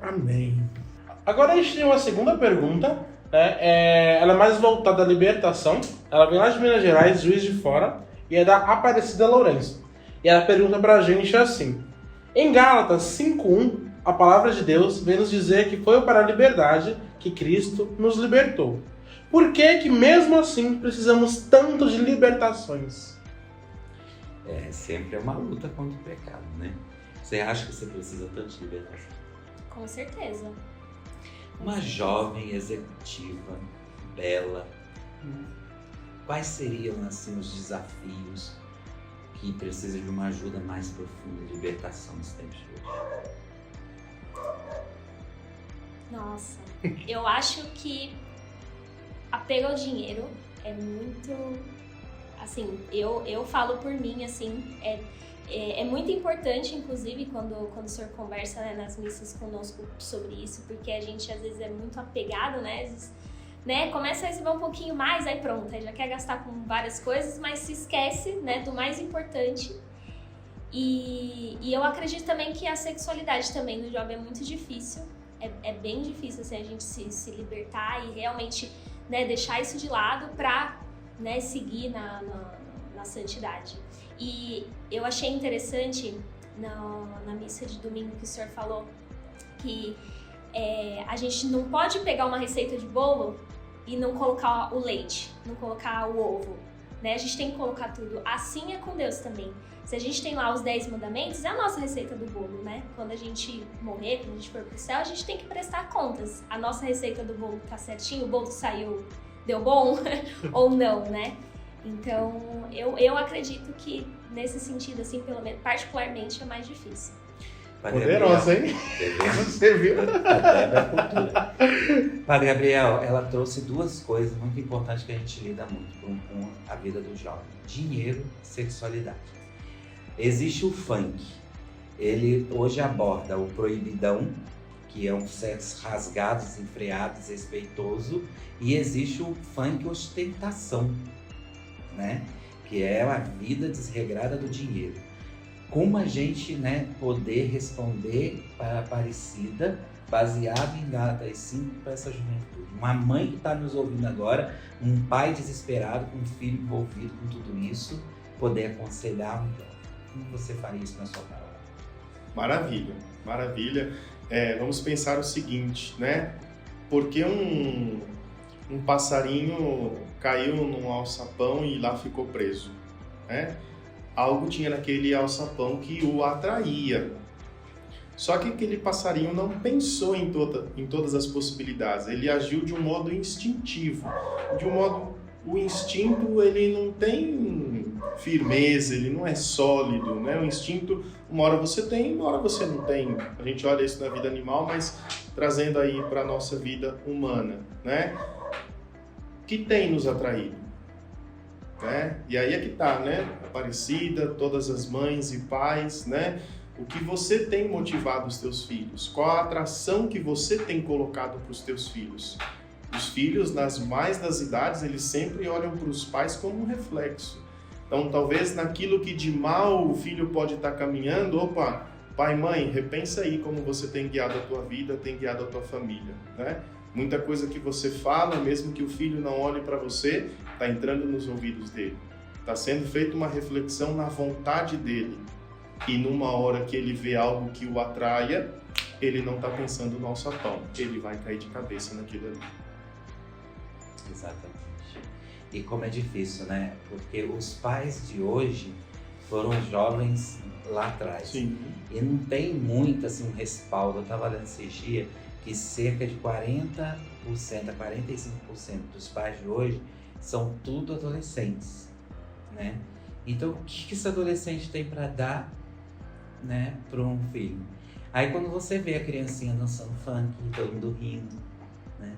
Amém. Agora a gente tem uma segunda pergunta, né? Ela é mais voltada à libertação. Ela vem lá de Minas Gerais, Juiz de Fora, e é da Aparecida Lourenço. E ela pergunta pra gente assim: em Gálatas 5:1, a palavra de Deus vem nos dizer que foi para a liberdade que Cristo nos libertou. Por que mesmo assim precisamos tanto de libertações? Sempre é uma luta contra o pecado, né? Você acha que você precisa tanto de libertação? Com certeza. Uma jovem executiva, bela, quais seriam assim os desafios que precisam de uma ajuda mais profunda de libertação nos tempos de hoje? Nossa, eu acho que apego ao dinheiro é muito, assim, eu falo por mim, assim, é muito importante, inclusive, quando o senhor conversa, né, nas missas conosco sobre isso, porque a gente às vezes é muito apegado, né, né, começa a receber um pouquinho mais, aí pronto, aí já quer gastar com várias coisas, mas se esquece, né, do mais importante. E eu acredito também que a sexualidade também do jovem é muito difícil, é bem difícil assim, a gente se libertar e realmente, né, deixar isso de lado pra, né, seguir na santidade. E eu achei interessante na missa de domingo que o senhor falou que a gente não pode pegar uma receita de bolo e não colocar o leite, não colocar o ovo, né? A gente tem que colocar tudo. Assim é com Deus também. Se a gente tem lá os 10 mandamentos, é a nossa receita do bolo, né? Quando a gente morrer, quando a gente for pro céu, a gente tem que prestar contas. A nossa receita do bolo tá certinho, o bolo saiu, deu bom ou não, né? Então, eu acredito que nesse sentido, assim, pelo menos particularmente, é mais difícil. Poderosa, hein? Você viu? Padre Gabriel, ela trouxe duas coisas muito importantes que a gente lida muito com a vida do jovem: dinheiro e sexualidade. Existe o funk. Ele hoje aborda o proibidão, que é um sexo rasgado, desenfreado, desrespeitoso, e existe o funk ostentação, né? Que é a vida desregrada do dinheiro. Como a gente, né, poder responder para a Aparecida baseado em Gálatas 5 para essa juventude? Uma mãe que está nos ouvindo agora, um pai desesperado com um filho envolvido com tudo isso, poder aconselhar um jovem. Como você faria isso na sua palavra? Maravilha, maravilha. Vamos pensar o seguinte, né? Porque um passarinho caiu num alçapão e lá ficou preso, né? Algo tinha naquele alçapão que o atraía. Só que aquele passarinho não pensou em todas as possibilidades. Ele agiu de um modo instintivo. O instinto, ele não tem firmeza, ele não é sólido, né? O instinto, uma hora você tem, uma hora você não tem. A gente olha isso na vida animal, mas trazendo aí para a nossa vida humana, né? Que tem nos atraído, né? E aí é que tá, né? Aparecida, todas as mães e pais, né? O que você tem motivado os teus filhos? Qual a atração que você tem colocado para os teus filhos? Os filhos, nas mais das idades, eles sempre olham para os pais como um reflexo. Então, talvez naquilo que de mal o filho pode estar caminhando, opa, pai e mãe, repensa aí como você tem guiado a tua vida, tem guiado a tua família, né? Muita coisa que você fala, mesmo que o filho não olhe para você, está entrando nos ouvidos dele. Está sendo feita uma reflexão na vontade dele. E numa hora que ele vê algo que o atraia, ele não está pensando no alçapão. Ele vai cair de cabeça naquilo ali. Exatamente. E como é difícil, né? Porque os pais de hoje foram jovens lá atrás. Sim. E não tem muito assim, um respaldo. Eu estava lendo esses dias que cerca de 40% a 45% dos pais de hoje são tudo adolescentes, né? Então, o que esse adolescente tem para dar, né, para um filho? Aí, quando você vê a criancinha dançando funk, todo mundo rindo, né?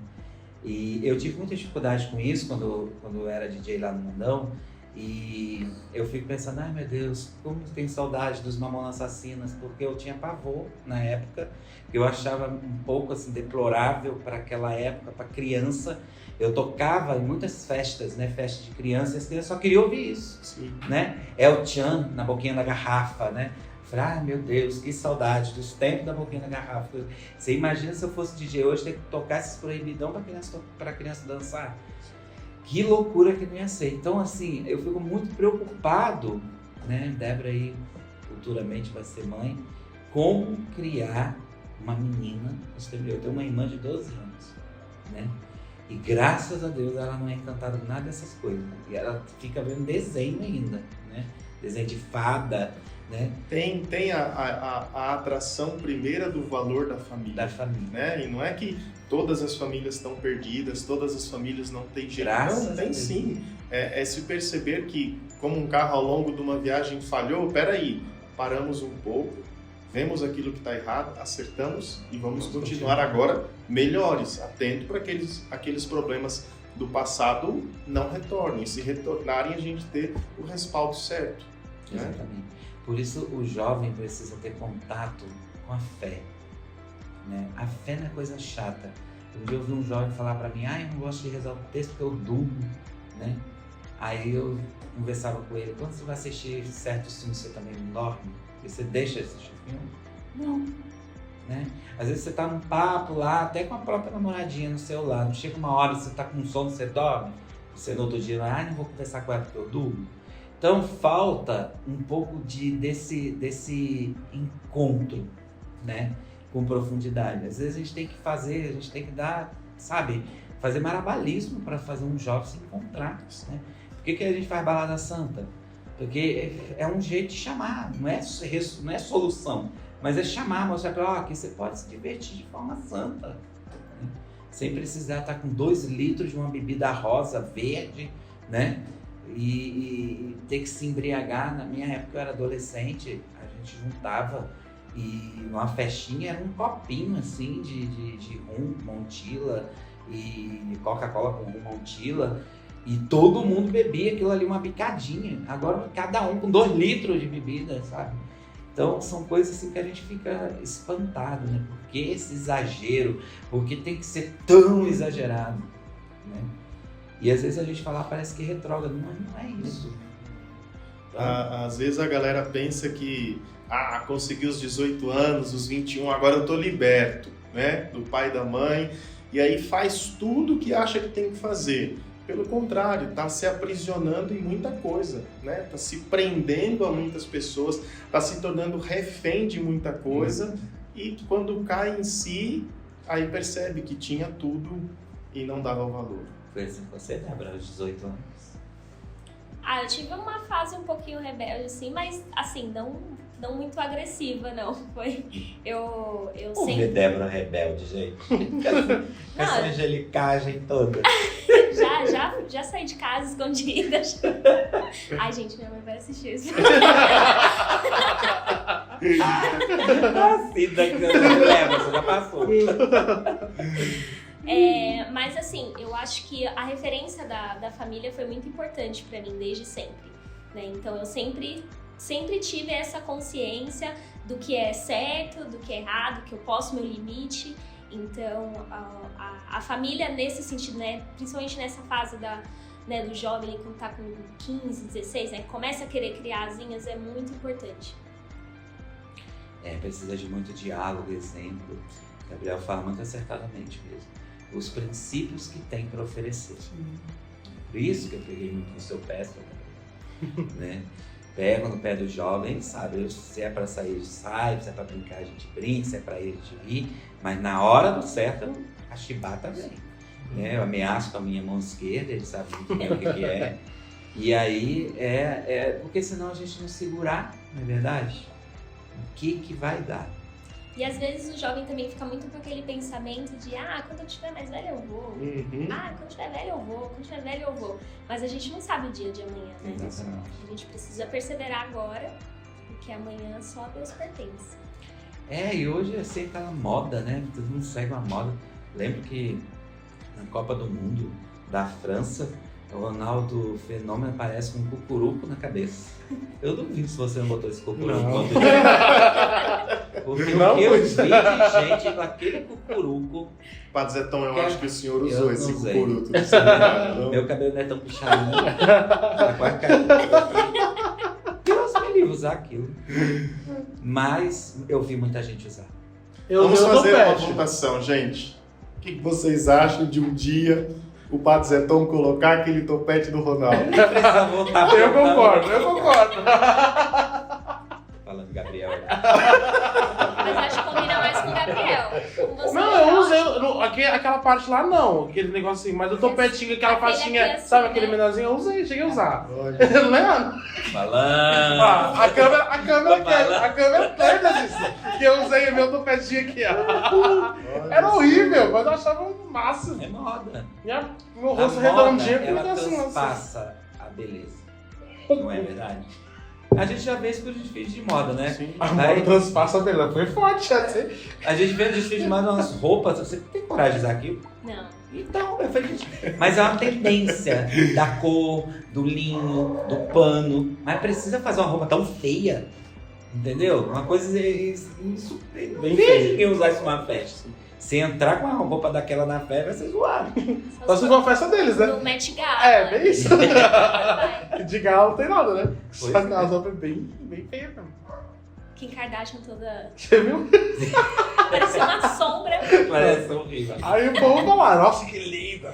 E eu tive muita dificuldade com isso quando eu era DJ lá no Mundão. E eu fico pensando, ai meu Deus, como eu tenho saudade dos Mamonas Assassinas, porque eu tinha pavor na época, eu achava um pouco assim deplorável para aquela época, para criança. Eu tocava em muitas festas, né, festas de criança, e as crianças só queriam ouvir isso. Sim. Né? El Chan na boquinha da garrafa, né? Falei, ai meu Deus, que saudade dos tempos da boquinha da garrafa. Você imagina se eu fosse DJ hoje ter que tocar esses proibidão para criança dançar? Que loucura que não ia ser. Então, assim, eu fico muito preocupado, né? Débora aí futuramente vai ser mãe, como criar uma menina. Eu tenho uma irmã de 12 anos, né? E graças a Deus ela não é encantada com nada dessas coisas. E ela fica vendo desenho ainda, né? Desenho de fada, né? Tem a atração primeira do valor da família. Da família. Né? E não é que todas as famílias estão perdidas, todas as famílias não têm jeito. Graças Não, a tem Deus. sim. É se perceber que, como um carro ao longo de uma viagem falhou, peraí, paramos um pouco, vemos aquilo que está errado, acertamos e vamos continuar agora melhores, atento para aqueles problemas do passado não retornem. Se retornarem, a gente ter o respaldo certo. Né? Exatamente. Por isso o jovem precisa ter contato com a fé, né? A fé não é coisa chata. Um dia eu vi um jovem falar pra mim, eu não gosto de rezar o texto porque eu durmo, né? Aí eu conversava com ele, quando você vai assistir certos filmes, você também não dorme? E você deixa de assistir filme? Não. Né? Às vezes você tá num papo lá, até com a própria namoradinha no celular, não chega uma hora, você tá com sono, você dorme? Você no outro dia, não vou conversar com ela porque eu durmo. Então falta um pouco desse encontro, né, com profundidade. Às vezes a gente tem que dar, sabe, fazer malabarismo para fazer um jovem se encontrar, né? Por que a gente faz balada santa? Porque é um jeito de chamar, não é solução, mas é chamar, mostrar para aqui você pode se divertir de forma santa, né? Sem precisar estar com 2 litros de uma bebida rosa, verde, né? E ter que se embriagar. Na minha época eu era adolescente, a gente juntava e uma festinha era um copinho assim de rum, Montila e Coca-Cola com rum, Montila, e todo mundo bebia aquilo ali, uma picadinha. Agora cada um com 2 litros de bebida, sabe? Então são coisas assim que a gente fica espantado, né? Por que esse exagero? Por que tem que ser tão exagerado, né? E às vezes a gente fala, parece que retrógrado, mas não é isso. Às vezes a galera pensa que consegui os 18 anos, os 21, agora eu tô liberto, né? Do pai e da mãe, e aí faz tudo o que acha que tem que fazer. Pelo contrário, tá se aprisionando em muita coisa, né? Tá se prendendo a muitas pessoas, tá se tornando refém de muita coisa, e quando cai em si, aí percebe que tinha tudo e não dava o valor. Foi assim que você, Débora, aos 18 anos? Eu tive uma fase um pouquinho rebelde, assim, mas assim, não muito agressiva, não. Foi. Eu sempre. Débora rebelde, gente. Com essa angelicagem toda. Já saí de casa escondida. Ai, gente, minha mãe vai assistir isso. Assim, você já passou. Mas assim, eu acho que a referência da família foi muito importante pra mim desde sempre, né? Então eu sempre tive essa consciência do que é certo, do que é errado, que eu posso meu limite. Então a família nesse sentido, né, principalmente nessa fase do jovem, quando tá com 15, 16, né, começa a querer criar asinhas, é muito importante. Precisa de muito diálogo, exemplo. Gabriel fala muito acertadamente mesmo. Os princípios que tem para oferecer. Por isso que eu peguei muito no seu pé, né? Pego no pé do jovem, sabe? Se é para sair, sai, se é para brincar, a gente brinca, se é para ir, a gente ri, mas na hora do certo, a chibata vem. Né? Eu ameaço com a minha mão esquerda, ele sabe muito bem o que é. E aí, porque senão a gente não segurar, não é verdade? O que vai dar? E às vezes o jovem também fica muito com aquele pensamento de quando eu estiver mais velho eu vou. Quando eu estiver velho eu vou, quando eu estiver velho eu vou. Mas a gente não sabe o dia de amanhã, né? Exatamente. A gente precisa perseverar agora, porque amanhã só a Deus pertence. E hoje assim tá na moda, né? Todo mundo segue uma moda. Lembro que na Copa do Mundo da França, o Ronaldo Fenômeno aparece com um cucuruco na cabeça. Eu duvido se você não botou esse cucuruco. Porque o que eu vi de gente com aquele cucuruco... Padre Zetão, eu acho que o senhor usou esse cucuruco. Meu cabelo não é tão puxadinho. Tá quase caindo. Deus me livre usar aquilo. Mas eu vi muita gente usar. Vamos fazer uma votação, gente. O que vocês acham de um dia o Padre Zetão colocar aquele topete do Ronaldo? Eu concordo. Falando Gabriel. Mas acho que combina mais com o Gabriel. Com você, Não, eu usei aquela parte lá não, aquele negócio assim, mas o topetinho, aquela pastinha, assim, sabe né? aquele menorzinho, eu usei, cheguei a usar. Olha. Não é? Falando. A câmera quer disso, que eu usei o meu topetinho aqui, ó. Era horrível, mas eu achava o máximo. É moda. Meu A rosto moda, redondinho, ela fica assim. transpassa a beleza. Não é verdade? A gente já vê isso com os desfiles de moda, né? Sim. A moda transpassa a beleza, foi forte assim. A gente vê no desfile de moda umas roupas, você tem coragem de usar aquilo? Não. Então, eu falei, mas é uma tendência da cor, do linho, do pano, mas precisa fazer uma roupa tão feia, entendeu? Uma coisa, isso não Bem vejo feio. ninguém usar isso numa festa. Se entrar com a roupa daquela na fé, vai ser zoado. Só se for a festa deles, né? No Met Gala. É, bem isso. Vai. De galo não tem nada, né? Pois Só é. que as roupas bem feias mesmo. Kim Kardashian toda Você viu? parecia uma sombra. Parece horrível. Aí o povo fala, nossa, que linda.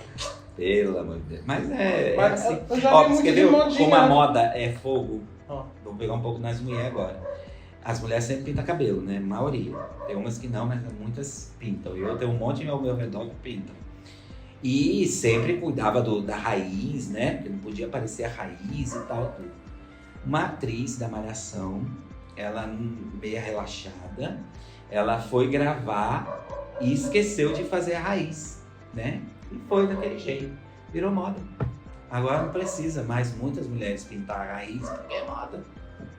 Pelo amor de Deus. Mas é Mas assim. eu já Ó, vi você muito quer de ver modinha, como a né? moda é fogo? Ó. Vou pegar um pouco nas mulheres agora. As mulheres sempre pintam cabelo, né? Maioria. Tem umas que não, mas muitas pintam. E eu tenho um monte ao meu redor que pintam. E sempre cuidava da raiz, né? Porque não podia aparecer a raiz e tal, tudo. Uma atriz da Malhação, ela meia relaxada, ela foi gravar e esqueceu de fazer a raiz, né? E foi daquele jeito. Virou moda. Agora não precisa mais muitas mulheres pintar a raiz porque é moda.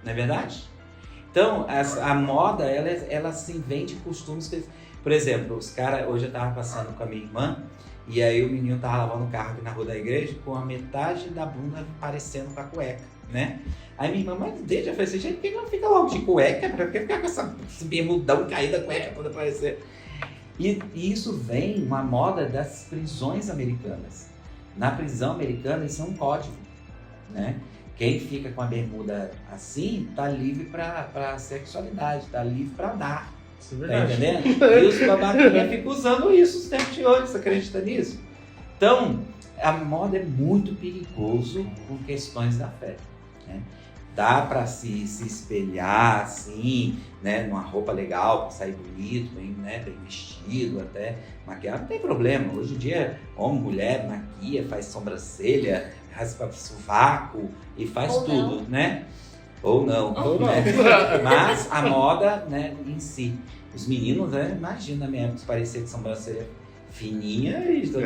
Não é verdade? Então, a moda, ela se invente costumes. Por exemplo, os caras, hoje eu tava passando com a minha irmã, e aí o menino tava lavando o carro aqui na rua da igreja com a metade da bunda parecendo com a cueca, né? Aí minha irmã, mas desde eu falei assim, gente, por que não fica logo de cueca? Pra que ficar com esse bermudão caído da cueca quando aparecer? E isso vem uma moda das prisões americanas. Na prisão americana, isso é um código, né? Quem fica com a bermuda assim, tá livre pra sexualidade, tá livre pra dar. Isso é Tá verdade. entendendo? E os babaquinhos ficam usando isso os tempos de hoje, você acredita nisso? Então, a moda é muito perigoso com questões da fé, né? Dá pra se espelhar assim, né? Numa roupa legal, pra sair bonito, bem, né? Bem vestido, até maquiado, não tem problema. Hoje em dia, homem, mulher, maquia, faz sobrancelha, raspa sovaco e faz Ou tudo, né? Ou não. Ou né? não. Mas a moda, né, em si. Os meninos, né, imagina na minha época, parecia de sobrancelha fininha e todo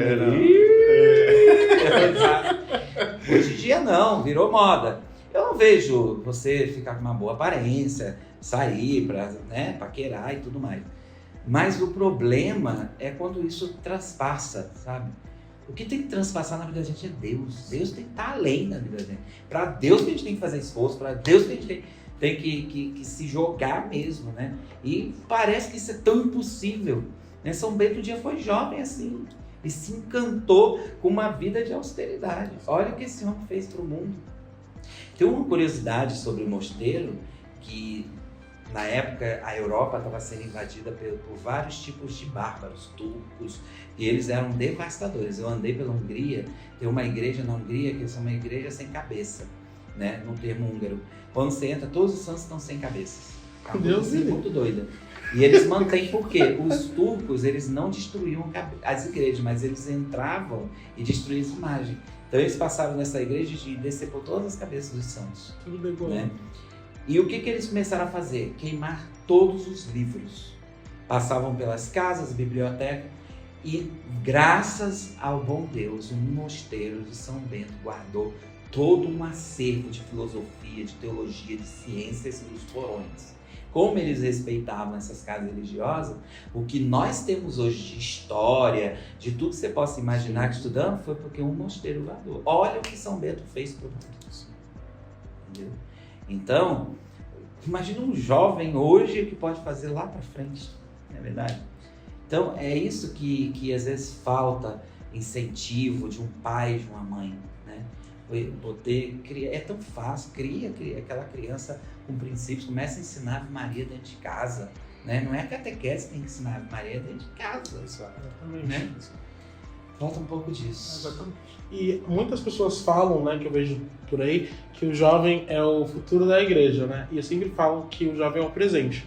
Hoje em dia não, virou moda. Eu não vejo você ficar com uma boa aparência, sair pra, né, paquerar e tudo mais. Mas o problema é quando isso transpassa, sabe? O que tem que transpassar na vida da gente é Deus. Deus tem que estar além da vida da gente. Para Deus que a gente tem que fazer esforço, para Deus que a gente tem que se jogar mesmo, né? E parece que isso é tão impossível. Né? São Bento um dia foi jovem assim e se encantou com uma vida de austeridade. Olha o que esse homem fez para o mundo. Tem uma curiosidade sobre o mosteiro que na época a Europa estava sendo invadida por vários tipos de bárbaros, turcos, e eles eram devastadores. Eu andei pela Hungria, tem uma igreja na Hungria que é uma igreja sem cabeça, né, no termo húngaro. Quando você entra, todos os santos estão sem cabeças. É uma coisa assim, muito doida. E eles mantêm porque os turcos, eles não destruíam as igrejas, mas eles entravam e destruíam as imagens. Então eles passaram nessa igreja de descer por todas as cabeças dos santos. Tudo bem, Né? E o que eles começaram a fazer? Queimar todos os livros. Passavam pelas casas, biblioteca, e graças ao bom Deus, o mosteiro de São Bento guardou todo um acervo de filosofia, de teologia, de ciências nos porões. Como eles respeitavam essas casas religiosas, o que nós temos hoje de história, de tudo que você possa imaginar que estudamos, foi porque um mosteiro guardou. Olha o que São Bento fez para o mundo. Entendeu? Então, imagina um jovem hoje que pode fazer lá para frente, não é verdade? Então, é isso que às vezes falta incentivo de um pai, de uma mãe, né? É tão fácil, cria aquela criança com princípios, começa a ensinar a Ave Maria dentro de casa, né? Não é a catequese que tem que ensinar a Ave Maria dentro de casa, Exatamente. né? Falta um pouco disso. Exatamente. E muitas pessoas falam, né, que eu vejo por aí, que o jovem é o futuro da igreja, né? E eu sempre falo que o jovem é o presente,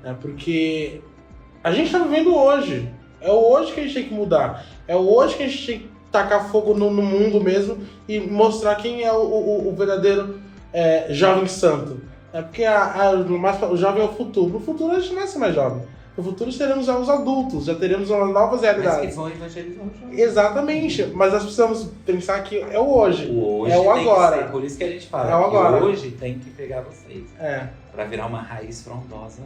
né? Porque a gente está vivendo hoje. É o hoje que a gente tem que mudar. É o hoje que a gente tem que tacar fogo no mundo mesmo e mostrar quem é o verdadeiro jovem santo. É porque o jovem é o futuro. No futuro a gente não vai ser mais jovem. No futuro seremos já os adultos, já teremos umas novas realidades. Mas que vão evangelizar o jovem. Exatamente, mas nós precisamos pensar que é o hoje. O hoje é o tem agora. que ser, por isso que a gente fala É o que agora. hoje tem que pegar vocês, É, para virar uma raiz frondosa.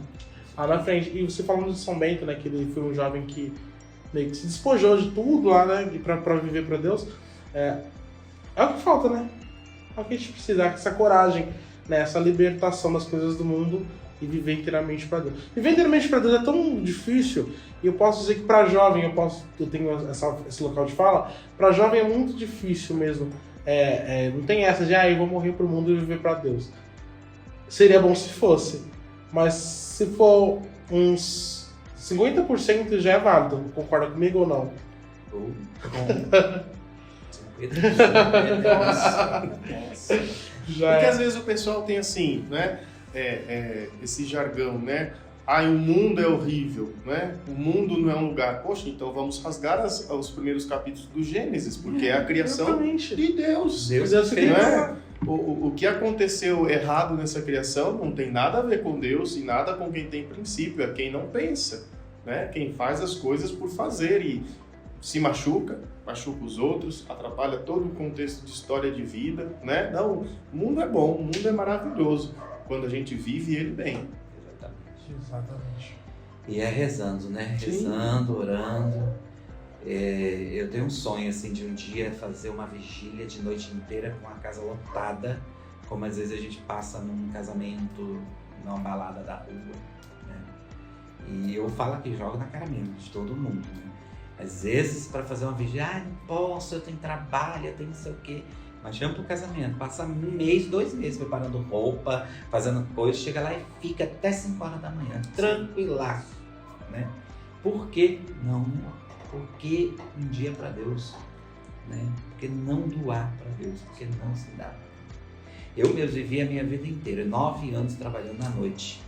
lá na frente. E você falando de São Bento, né, que ele foi um jovem que meio que se despojou de tudo lá, né, pra viver pra Deus. É o que falta, né? É o que a gente precisa, essa coragem, né, essa libertação das coisas do mundo e viver inteiramente para Deus. Viver inteiramente para Deus é tão difícil, e eu posso dizer que para jovem, eu tenho esse local de fala, para jovem é muito difícil mesmo. Não tem essa de, eu vou morrer pro mundo e viver para Deus. Seria bom se fosse, mas se for uns 50% já é válido. Concorda comigo ou não? Porque às vezes o pessoal tem assim, né? Esse jargão, né? O mundo é horrível, né? O mundo não é um lugar. Poxa, então vamos rasgar os primeiros capítulos do Gênesis, porque é a criação de Deus. Deus fez. Né? O que aconteceu errado nessa criação não tem nada a ver com Deus e nada com quem tem princípio, é quem não pensa, né? Quem faz as coisas por fazer e se machuca os outros, atrapalha todo o contexto de história de vida, né? Não, o mundo é bom, o mundo é maravilhoso, quando a gente vive ele bem. Exatamente. E é rezando, né? Rezando, orando. Eu tenho um sonho, assim, de um dia fazer uma vigília de noite inteira com a casa lotada, como às vezes a gente passa num casamento, numa balada da rua, né? E eu falo aqui, jogo na cara mesmo, de todo mundo, né? Às vezes, para fazer uma vigília, não posso, eu tenho trabalho, eu tenho não sei o quê. Mas chama pro casamento, passa 1 mês, 2 meses preparando roupa, fazendo coisas, chega lá e fica até 5 horas da manhã, tranquilaço, né? Por que não? Porque um dia para Deus, né? Porque não doar para Deus, porque não se dá. Eu mesmo vivi a minha vida inteira, 9 anos trabalhando à noite.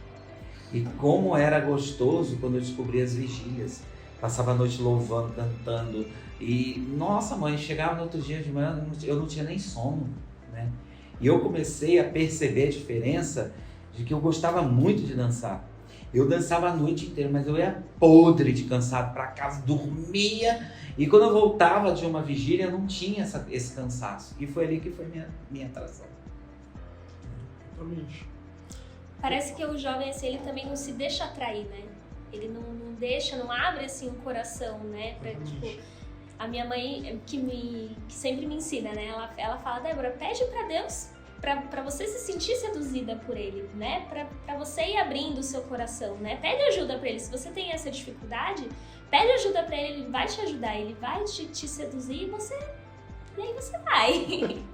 E como era gostoso quando eu descobri as vigílias. Passava a noite louvando, cantando. E, nossa mãe, chegava no outro dia de manhã, eu não tinha nem sono, né? E eu comecei a perceber a diferença de que eu gostava muito de dançar. Eu dançava a noite inteira, mas eu ia podre de cansado para casa, dormia. E quando eu voltava de uma vigília, eu não tinha esse cansaço. E foi ali que foi minha atração. Exatamente. Parece que o jovem, assim, ele também não se deixa atrair, né? Ele não deixa, não abre, assim, o coração, né? Pra, tipo, a minha mãe, que sempre me ensina, né? Ela fala, Débora, pede pra Deus pra você se sentir seduzida por Ele, né? Pra você ir abrindo o seu coração, né? Pede ajuda pra Ele. Se você tem essa dificuldade, pede ajuda pra Ele, Ele vai te ajudar, Ele vai te seduzir e aí você vai.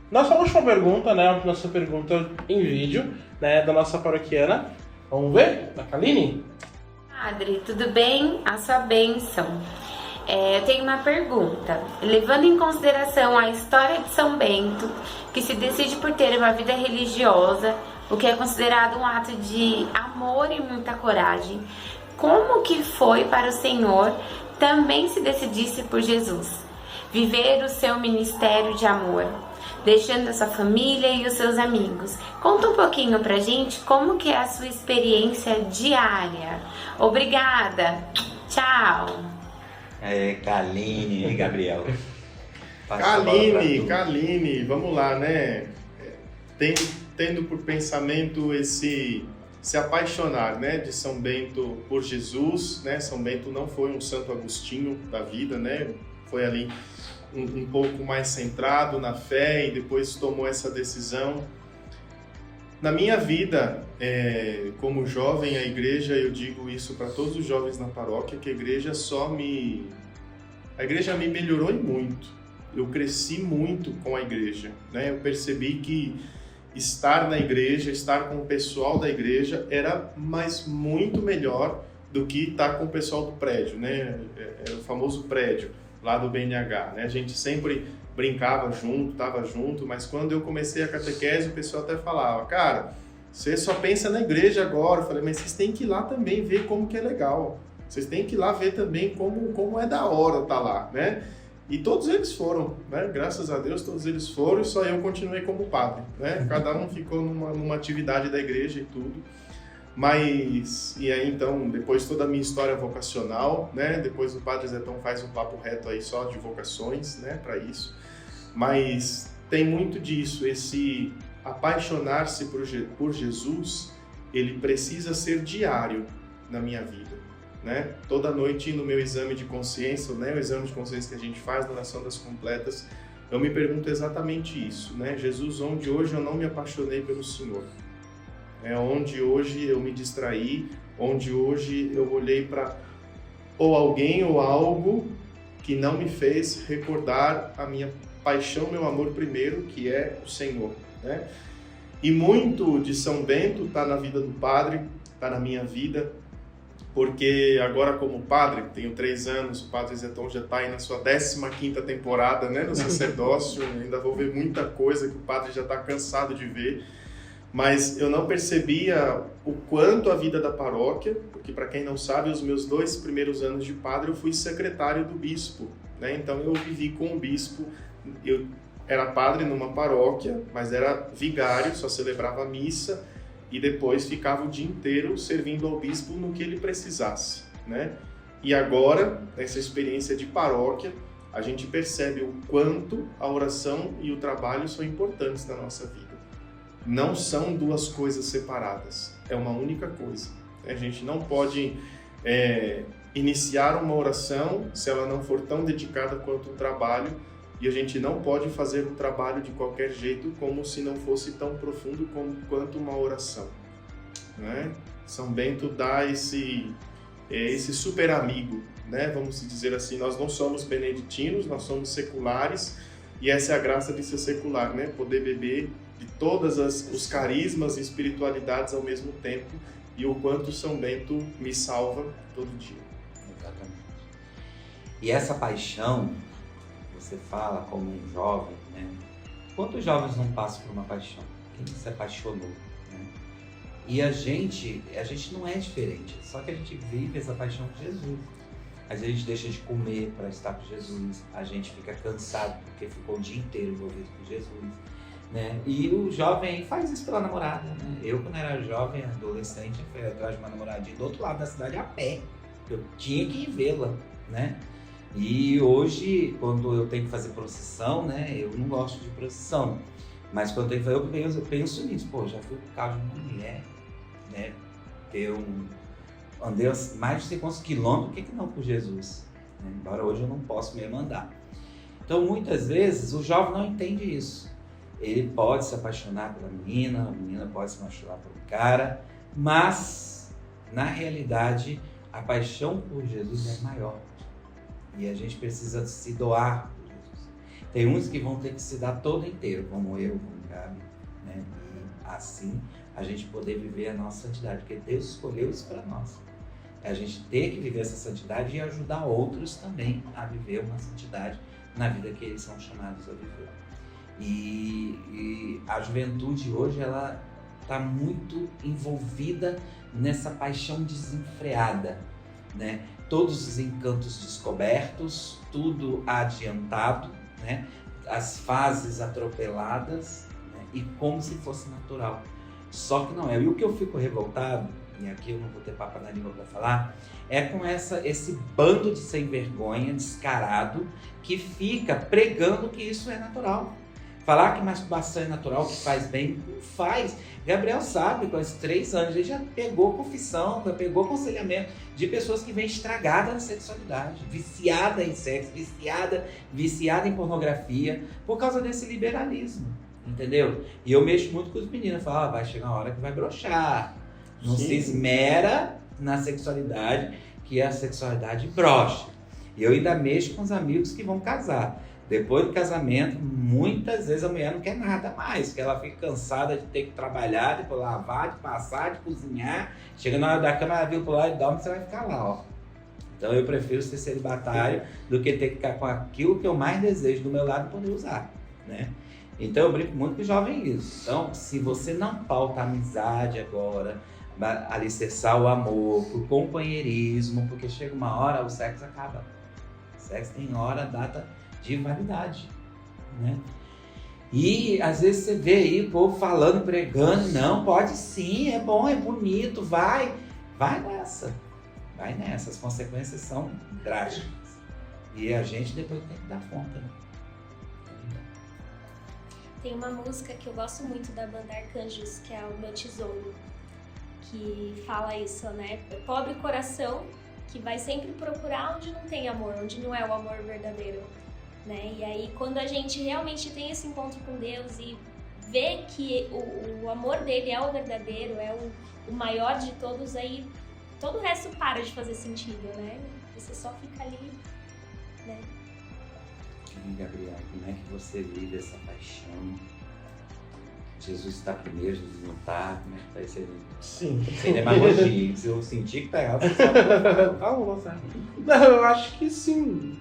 Nossa última pergunta, né? Nossa pergunta em vídeo, né? Da nossa paroquiana. Vamos ver? Da Kaline? Padre, tudo bem? A sua bênção. Eu tenho uma pergunta. Levando em consideração a história de São Bento, que se decide por ter uma vida religiosa, o que é considerado um ato de amor e muita coragem, como que foi para o Senhor também se decidisse por Jesus? Viver o seu ministério de amor, deixando a sua família e os seus amigos. Conta um pouquinho pra gente como que é a sua experiência diária. Obrigada. Tchau. Kaline e Gabriel. Kaline, vamos lá, né? Tendo por pensamento se apaixonar, né, de São Bento por Jesus, né? São Bento não foi um Santo Agostinho da vida, né? Foi ali um pouco mais centrado na fé e depois tomou essa decisão. Na minha vida, como jovem, a igreja, eu digo isso para todos os jovens na paróquia, que a igreja me melhorou muito. Eu cresci muito com a igreja, né? Eu percebi que estar na igreja, estar com o pessoal da igreja era muito melhor do que estar com o pessoal do prédio, né? É o famoso prédio lá do BNH, né? A gente sempre brincava junto, estava junto, mas quando eu comecei a catequese, o pessoal até falava, cara, você só pensa na igreja agora. Eu falei, mas vocês têm que ir lá também ver como que é legal. Vocês têm que ir lá ver também como é da hora estar lá, né? E todos eles foram, né? Graças a Deus, todos eles foram e só eu continuei como padre, né? Cada um ficou numa atividade da igreja e tudo. Mas, e aí então, depois toda a minha história vocacional, né? Depois o Padre Zetão faz um papo reto aí só de vocações, né? Para isso. Mas tem muito disso, esse apaixonar-se por Jesus, ele precisa ser diário na minha vida, né? Toda noite no meu exame de consciência, né? O exame de consciência que a gente faz na oração das completas, eu me pergunto exatamente isso, né? Jesus, onde hoje eu não me apaixonei pelo Senhor? onde hoje eu me distraí, onde hoje eu olhei para ou alguém ou algo que não me fez recordar a minha paixão, meu amor primeiro, que é o Senhor, né? E muito de São Bento está na vida do padre, está na minha vida, porque agora como padre, tenho 3 anos, o Padre Zeton já está aí na sua 15ª temporada, né, no sacerdócio, ainda vou ver muita coisa que o padre já está cansado de ver, mas eu não percebia o quanto a vida da paróquia, porque para quem não sabe, os meus 2 primeiros anos de padre eu fui secretário do bispo, né, então eu vivi com o bispo, eu era padre numa paróquia, mas era vigário, só celebrava a missa, e depois ficava o dia inteiro servindo ao bispo no que ele precisasse, né? E agora, nessa experiência de paróquia, a gente percebe o quanto a oração e o trabalho são importantes na nossa vida. Não são 2 coisas separadas, é uma única coisa. A gente não pode iniciar uma oração se ela não for tão dedicada quanto o trabalho, e a gente não pode fazer o trabalho de qualquer jeito como se não fosse tão profundo quanto uma oração, né? São Bento dá esse super amigo, né? Vamos dizer assim, nós não somos beneditinos, nós somos seculares, e essa é a graça de ser secular, né? Poder beber de todas os carismas e espiritualidades ao mesmo tempo, e o quanto São Bento me salva todo dia. Exatamente. E essa paixão, você fala como um jovem, né? Quantos jovens não passam por uma paixão? Quem se apaixonou, né? E a gente não é diferente, só que a gente vive essa paixão de Jesus. Às vezes a gente deixa de comer para estar com Jesus, a gente fica cansado porque ficou o dia inteiro envolvido com Jesus, né? E o jovem faz isso pela namorada, né? Eu, quando era jovem, adolescente, fui atrás de uma namoradinha do outro lado da cidade a pé. Eu tinha que ir vê-la, né? E hoje, quando eu tenho que fazer procissão, né, eu não gosto de procissão, mas quando eu tenho que fazer, eu penso nisso, pô, já fui por causa de uma mulher, né, eu andei mais de 50 quilômetros, por que não por Jesus? Né? Embora hoje eu não posso mesmo andar. Então, muitas vezes, o jovem não entende isso. Ele pode se apaixonar pela menina, a menina pode se apaixonar pelo cara, mas, na realidade, a paixão por Jesus é maior. E a gente precisa se doar por Jesus. Tem uns que vão ter que se dar todo inteiro, como eu, como o Gabi, né? E assim a gente poder viver a nossa santidade, porque Deus escolheu isso para nós. É a gente ter que viver essa santidade e ajudar outros também a viver uma santidade na vida que eles são chamados a viver. E a juventude hoje, ela está muito envolvida nessa paixão desenfreada, né? Todos os encantos descobertos, tudo adiantado, né? As fases atropeladas, né? E como se fosse natural. Só que não é. E o que eu fico revoltado, e aqui eu não vou ter papo na língua para falar, é com esse bando de sem vergonha, descarado, que fica pregando que isso é natural. Falar que masturbação é natural, que faz bem, não faz. Gabriel sabe, com esses 3 anos, ele já pegou confissão, já pegou aconselhamento de pessoas que vêm estragadas na sexualidade, viciada em sexo, viciada em pornografia, por causa desse liberalismo, entendeu? E eu mexo muito com os meninos, falo, vai chegar uma hora que vai broxar. Não se esmera na sexualidade, que a sexualidade brocha. E eu ainda mexo com os amigos que vão casar. Depois do casamento, muitas vezes a mulher não quer nada mais, porque ela fica cansada de ter que trabalhar, de lavar, de passar, de cozinhar. Chega na hora da cama, ela vira pro lado e dorme, você vai ficar lá, ó. Então eu prefiro ser celibatário do que ter que ficar com aquilo que eu mais desejo do meu lado e poder usar, né? Então eu brinco muito com o jovem isso. Então, se você não pauta a amizade agora, alicerçar o amor, o companheirismo, porque chega uma hora, o sexo acaba. O sexo tem hora, data de validade, né? E às vezes você vê aí o povo falando, pregando, não, pode sim, é bom, é bonito, vai nessa, as consequências são drásticas e a gente depois tem que dar conta, né? Tem uma música que eu gosto muito da banda Arcanjos, que é o Meu Tesouro, que fala isso, né? Pobre coração que vai sempre procurar onde não tem amor, onde não é o amor verdadeiro, né? E aí, quando a gente realmente tem esse encontro com Deus e vê que o amor dele é o verdadeiro, é o maior de todos, aí todo o resto para de fazer sentido, né? Você só fica ali, né? E Gabriel, como é que você vive essa paixão? Jesus está primeiro, Jesus não está, como é que tá esse? Sim. Sem demagogia, se eu sentir que tá errado, você sabe. Ah, não, certo. Não, eu acho que sim.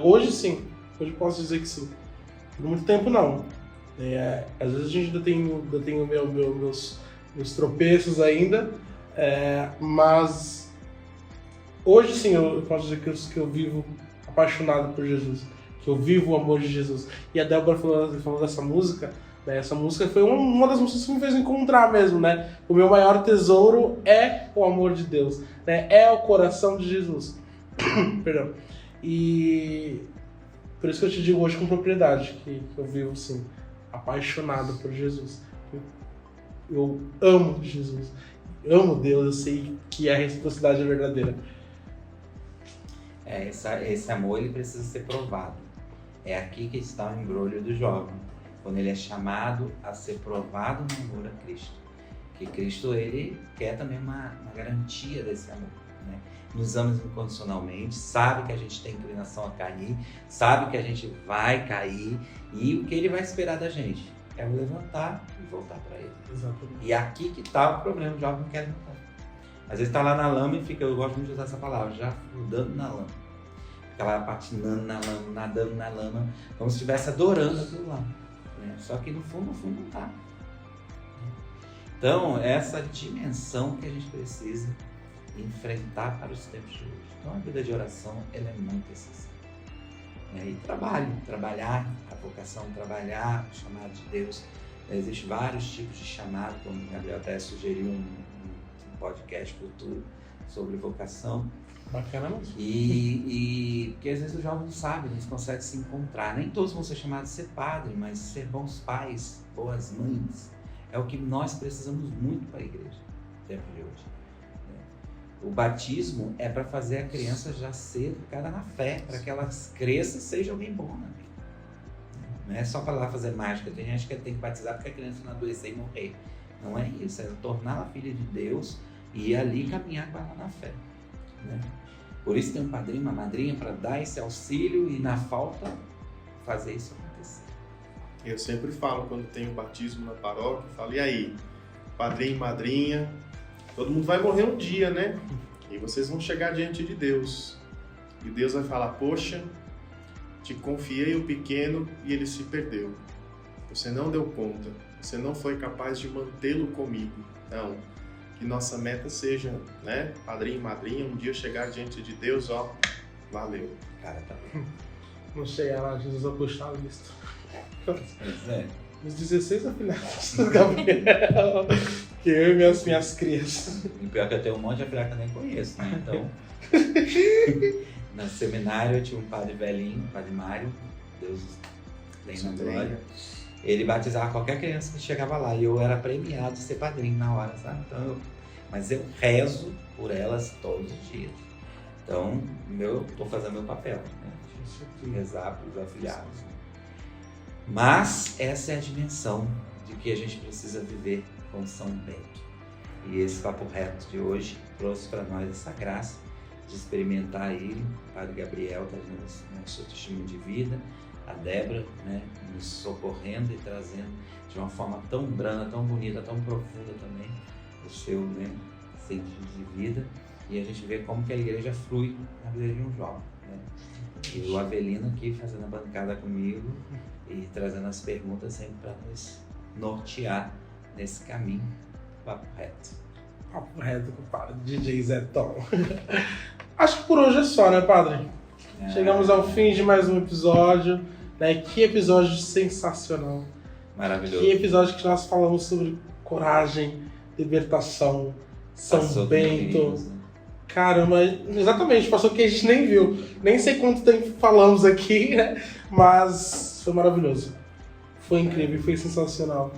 Hoje sim. Hoje eu posso dizer que sim. Por muito tempo não. Às vezes a gente ainda tem meus tropeços ainda, mas hoje sim eu posso dizer que eu vivo apaixonado por Jesus, que eu vivo o amor de Jesus. E a Débora falou dessa música, né? Essa música foi uma das músicas que me fez encontrar mesmo, né? O meu maior tesouro é o amor de Deus, né? É o coração de Jesus. Perdão. E por isso que eu te digo hoje com propriedade que eu vivo, sim, apaixonado por Jesus. Eu amo Jesus. Eu amo Deus, eu sei que a reciprocidade é verdadeira. Esse amor ele precisa ser provado. É aqui que está o embrulho do jovem, quando ele é chamado a ser provado no amor a Cristo. Que Cristo ele quer também uma garantia desse amor, né? Nos ama incondicionalmente, sabe que a gente tem inclinação a cair, sabe que a gente vai cair, e o que ele vai esperar da gente é o levantar e voltar para ele. Exatamente. E aqui que está o problema, o jovem não quer levantar. Às vezes está lá na lama e fica, eu gosto muito de usar essa palavra, já rodando na lama. Fica lá patinando na lama, nadando na lama, como se estivesse adorando aquilo lá, né? Só que no fundo não está. Então, essa dimensão que a gente precisa enfrentar para os tempos de hoje. Então, a vida de oração, ela é muito essencial. E trabalhar a vocação, trabalhar o chamado de Deus. Existem vários tipos de chamado, como o Gabriel até sugeriu um podcast futuro sobre vocação. Bacana mesmo. E porque às vezes o jovem não sabe, não consegue se encontrar. Nem todos vão ser chamados a ser padre, mas ser bons pais, boas mães. É o que nós precisamos muito para a igreja no tempo de hoje. O batismo é para fazer a criança já ser educada na fé, para que ela cresça e seja alguém bom na vida. Não é só para lá fazer mágica. Tem gente que tem que batizar porque a criança não adoecer e morrer. Não é isso, é torná-la filha de Deus e ali caminhar com ela na fé, né? Por isso tem um padrinho, uma madrinha para dar esse auxílio e na falta fazer isso acontecer. Eu sempre falo, quando tem um batismo na paróquia, eu falo, e aí, padrinho, madrinha, todo mundo vai morrer um dia, né? E vocês vão chegar diante de Deus. E Deus vai falar, poxa, te confiei o pequeno e ele se perdeu. Você não deu conta, você não foi capaz de mantê-lo comigo. Então, que nossa meta seja, né, padrinho e madrinha, um dia chegar diante de Deus, ó, valeu. Cara, tá bom. Não chegar lá, Jesus vai puxar a lista. Pois é. Os 16 afilhados do Gabriel, que eu e minhas crias. E pior que eu tenho um monte de afilhado que eu nem conheço, né? Então, no seminário eu tinha um padre velhinho, padre Mário, Deus tem na glória. Ele batizava qualquer criança que chegava lá e eu era premiado de ser padrinho na hora, sabe? Então, mas eu rezo por elas todos os dias. Então, estou fazendo meu papel, né? De rezar para os afilhados. Mas essa é a dimensão de que a gente precisa viver com São Bento. E esse Papo Reto de hoje trouxe para nós essa graça de experimentar ele, o Padre Gabriel trazendo o seu testemunho de vida, a Débora, né, nos socorrendo e trazendo de uma forma tão branda, tão bonita, tão profunda também o seu, né, sentido de vida. E a gente vê como que a igreja flui na vida de um jovem, né? E o Avelino aqui fazendo a bancada comigo e trazendo as perguntas sempre para nos nortear nesse caminho. Papo Reto. Papo Reto com o Padre DJ Zé Tom. Acho que por hoje é só, né, Padre? Chegamos ao fim de mais um episódio, né? Que episódio sensacional. Maravilhoso. Que episódio que nós falamos sobre coragem, libertação, São Bento. Caramba, exatamente, passou que a gente nem viu. Nem sei quanto tempo falamos aqui, né? Mas foi maravilhoso. Foi incrível, foi sensacional.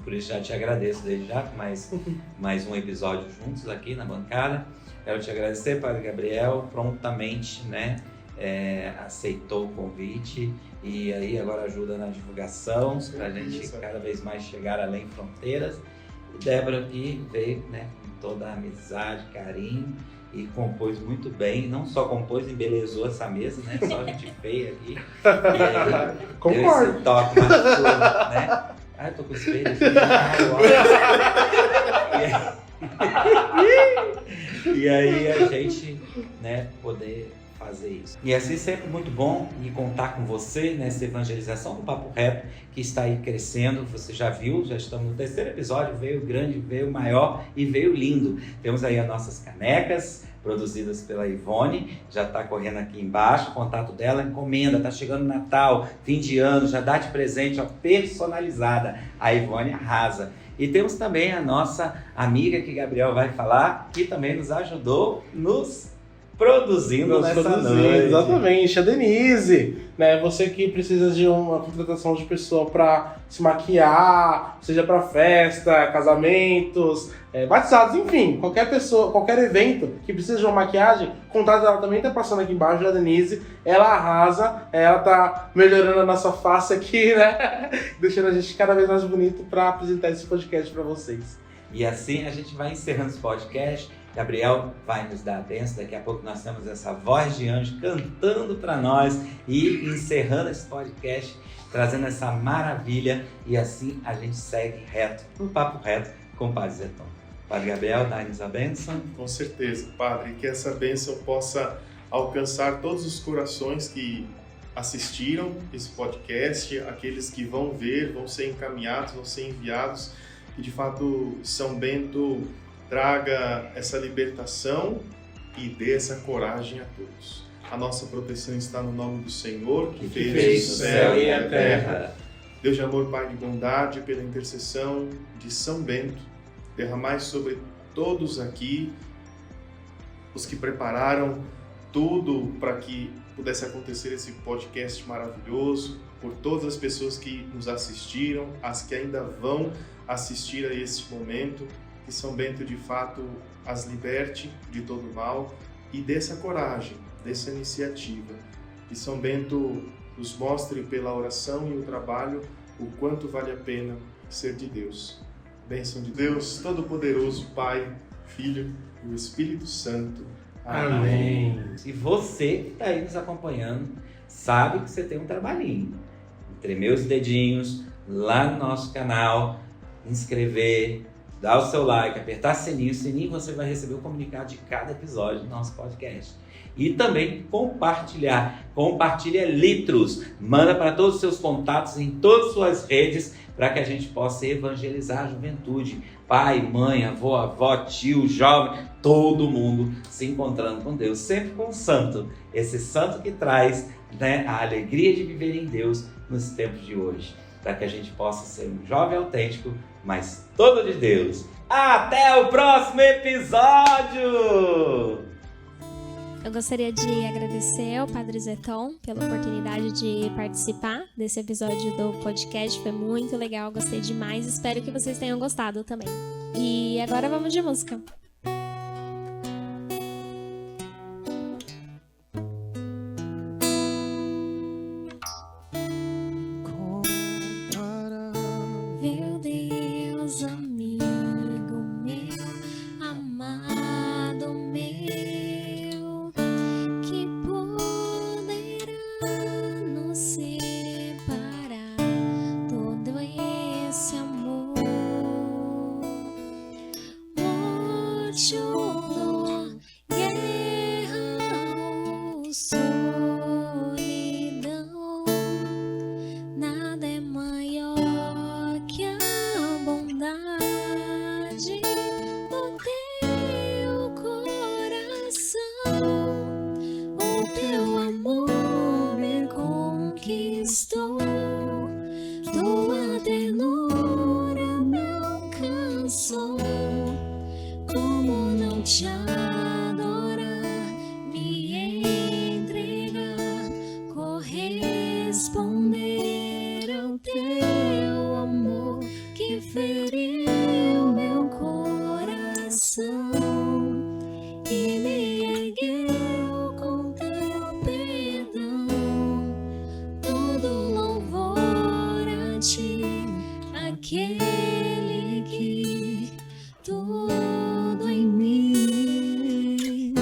Por isso já te agradeço desde já por mais um episódio juntos aqui na bancada. Quero te agradecer, Padre Gabriel, prontamente, né? aceitou o convite e aí agora ajuda na divulgação para a gente cada vez mais chegar além fronteiras. E Débora aqui veio, né, com toda a amizade, carinho e compôs muito bem. Não só compôs, embelezou essa mesa, né? Só gente feia aqui. E aí, Concordo. deu esse toque mais né? Ai, tô com espelho aqui. E aí a gente, né, poder fazer isso. E assim sempre muito bom e contar com você nessa evangelização do Papo Reto, que está aí crescendo. Você já viu, já estamos no 3º episódio, veio grande, veio maior e veio lindo. Temos aí as nossas canecas, produzidas pela Ivone, já está correndo aqui embaixo, o contato dela, encomenda, está chegando Natal, fim de ano, já dá de presente, ó, personalizada. A Ivone arrasa. E temos também a nossa amiga que Gabriel vai falar, que também nos ajudou nos produzindo nessa noite. Exatamente, a Denise, né? Você que precisa de uma contratação de pessoa para se maquiar, seja para festa, casamentos, batizados, enfim, qualquer pessoa, qualquer evento que precisa de uma maquiagem, o contato dela também tá passando aqui embaixo, da Denise. Ela arrasa, ela tá melhorando a nossa face aqui, né? Deixando a gente cada vez mais bonito para apresentar esse podcast para vocês. E assim a gente vai encerrando esse podcast. Gabriel vai nos dar a bênção. Daqui a pouco nós temos essa voz de anjo cantando para nós e encerrando esse podcast, trazendo essa maravilha. E assim a gente segue reto, no Papo Reto com o Padre Zeton. Padre Gabriel, dá-nos a bênção. Com certeza, Padre, que essa bênção possa alcançar todos os corações que assistiram esse podcast, aqueles que vão ver, vão ser encaminhados, vão ser enviados, que de fato São Bento traga essa libertação e dê essa coragem a todos. A nossa proteção está no nome do Senhor, que fez o céu e a terra. Deus de amor, Pai de bondade, pela intercessão de São Bento, derramai sobre todos aqui, os que prepararam tudo para que pudesse acontecer esse podcast maravilhoso, por todas as pessoas que nos assistiram, as que ainda vão assistir a esse momento, que São Bento de fato as liberte de todo mal e dessa coragem, dessa iniciativa. Que São Bento nos mostre pela oração e o trabalho o quanto vale a pena ser de Deus. Bênção de Deus Todo-Poderoso, Pai, Filho e o Espírito Santo. Amém. E você que está aí nos acompanhando, sabe que você tem um trabalhinho. Tremer os dedinhos lá no nosso canal, inscrever, dar o seu like, apertar o sininho você vai receber o comunicado de cada episódio do nosso podcast. E também compartilha litros, manda para todos os seus contatos em todas as suas redes para que a gente possa evangelizar a juventude. Pai, mãe, avó, tio, jovem, todo mundo se encontrando com Deus, sempre com o santo, esse santo que traz, né, a alegria de viver em Deus nos tempos de hoje, para que a gente possa ser um jovem autêntico, mas todo de Deus. Até o próximo episódio! Eu gostaria de agradecer ao Padre Zeton pela oportunidade de participar desse episódio do podcast. Foi muito legal, gostei demais. Espero que vocês tenham gostado também. E agora vamos de música. Meu Deus, amigo meu, amado meu, que poderá nos separar todo esse amor? Morte ou dor, guerra ou solidão, nada é maior que a bondade do teu coração. O teu amor me conquistou, tua ternura me alcançou. Como não te adorar, me entregar, corresponder ao teu amor que feriu meu coração e me ergueu com teu perdão. aquele que tudo em mim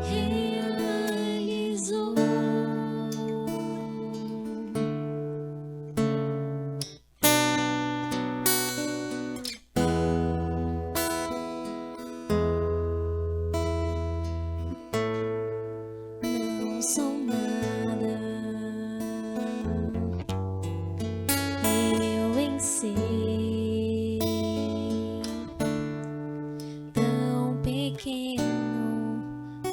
realizou. Não sou nada, eu em si, tão pequeno,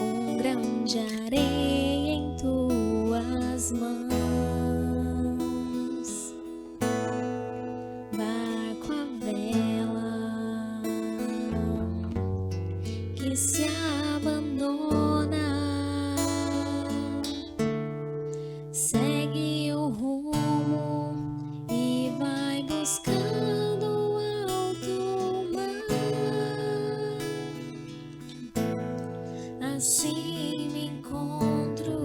um grão de areia em tuas mãos, barco à vela que se abandona, segue o rumo e vai buscando o alto mar. Assim me encontro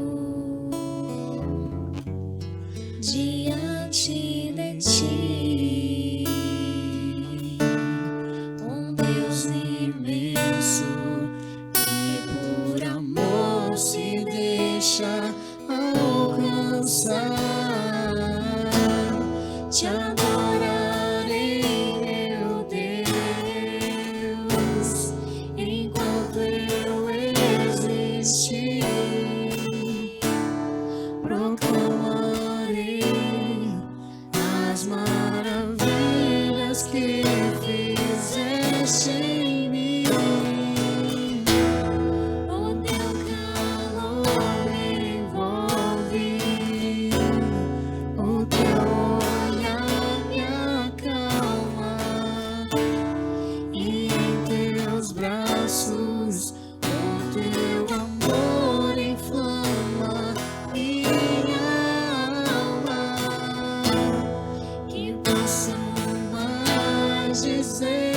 diante de ti, um Deus imenso que por amor se deixa alcançar. Te adorarei, meu Deus, enquanto eu existir. Proclamarei as maravilhas que fizeste em mim. O teu calor me envolve, o teu olhar me acalma, e em teus braços o teu amor inflama minha alma. Que posso mais dizer,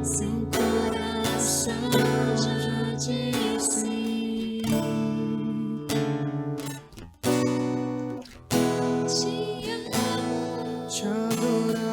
seu coração já disse. Te amo, te adorarei.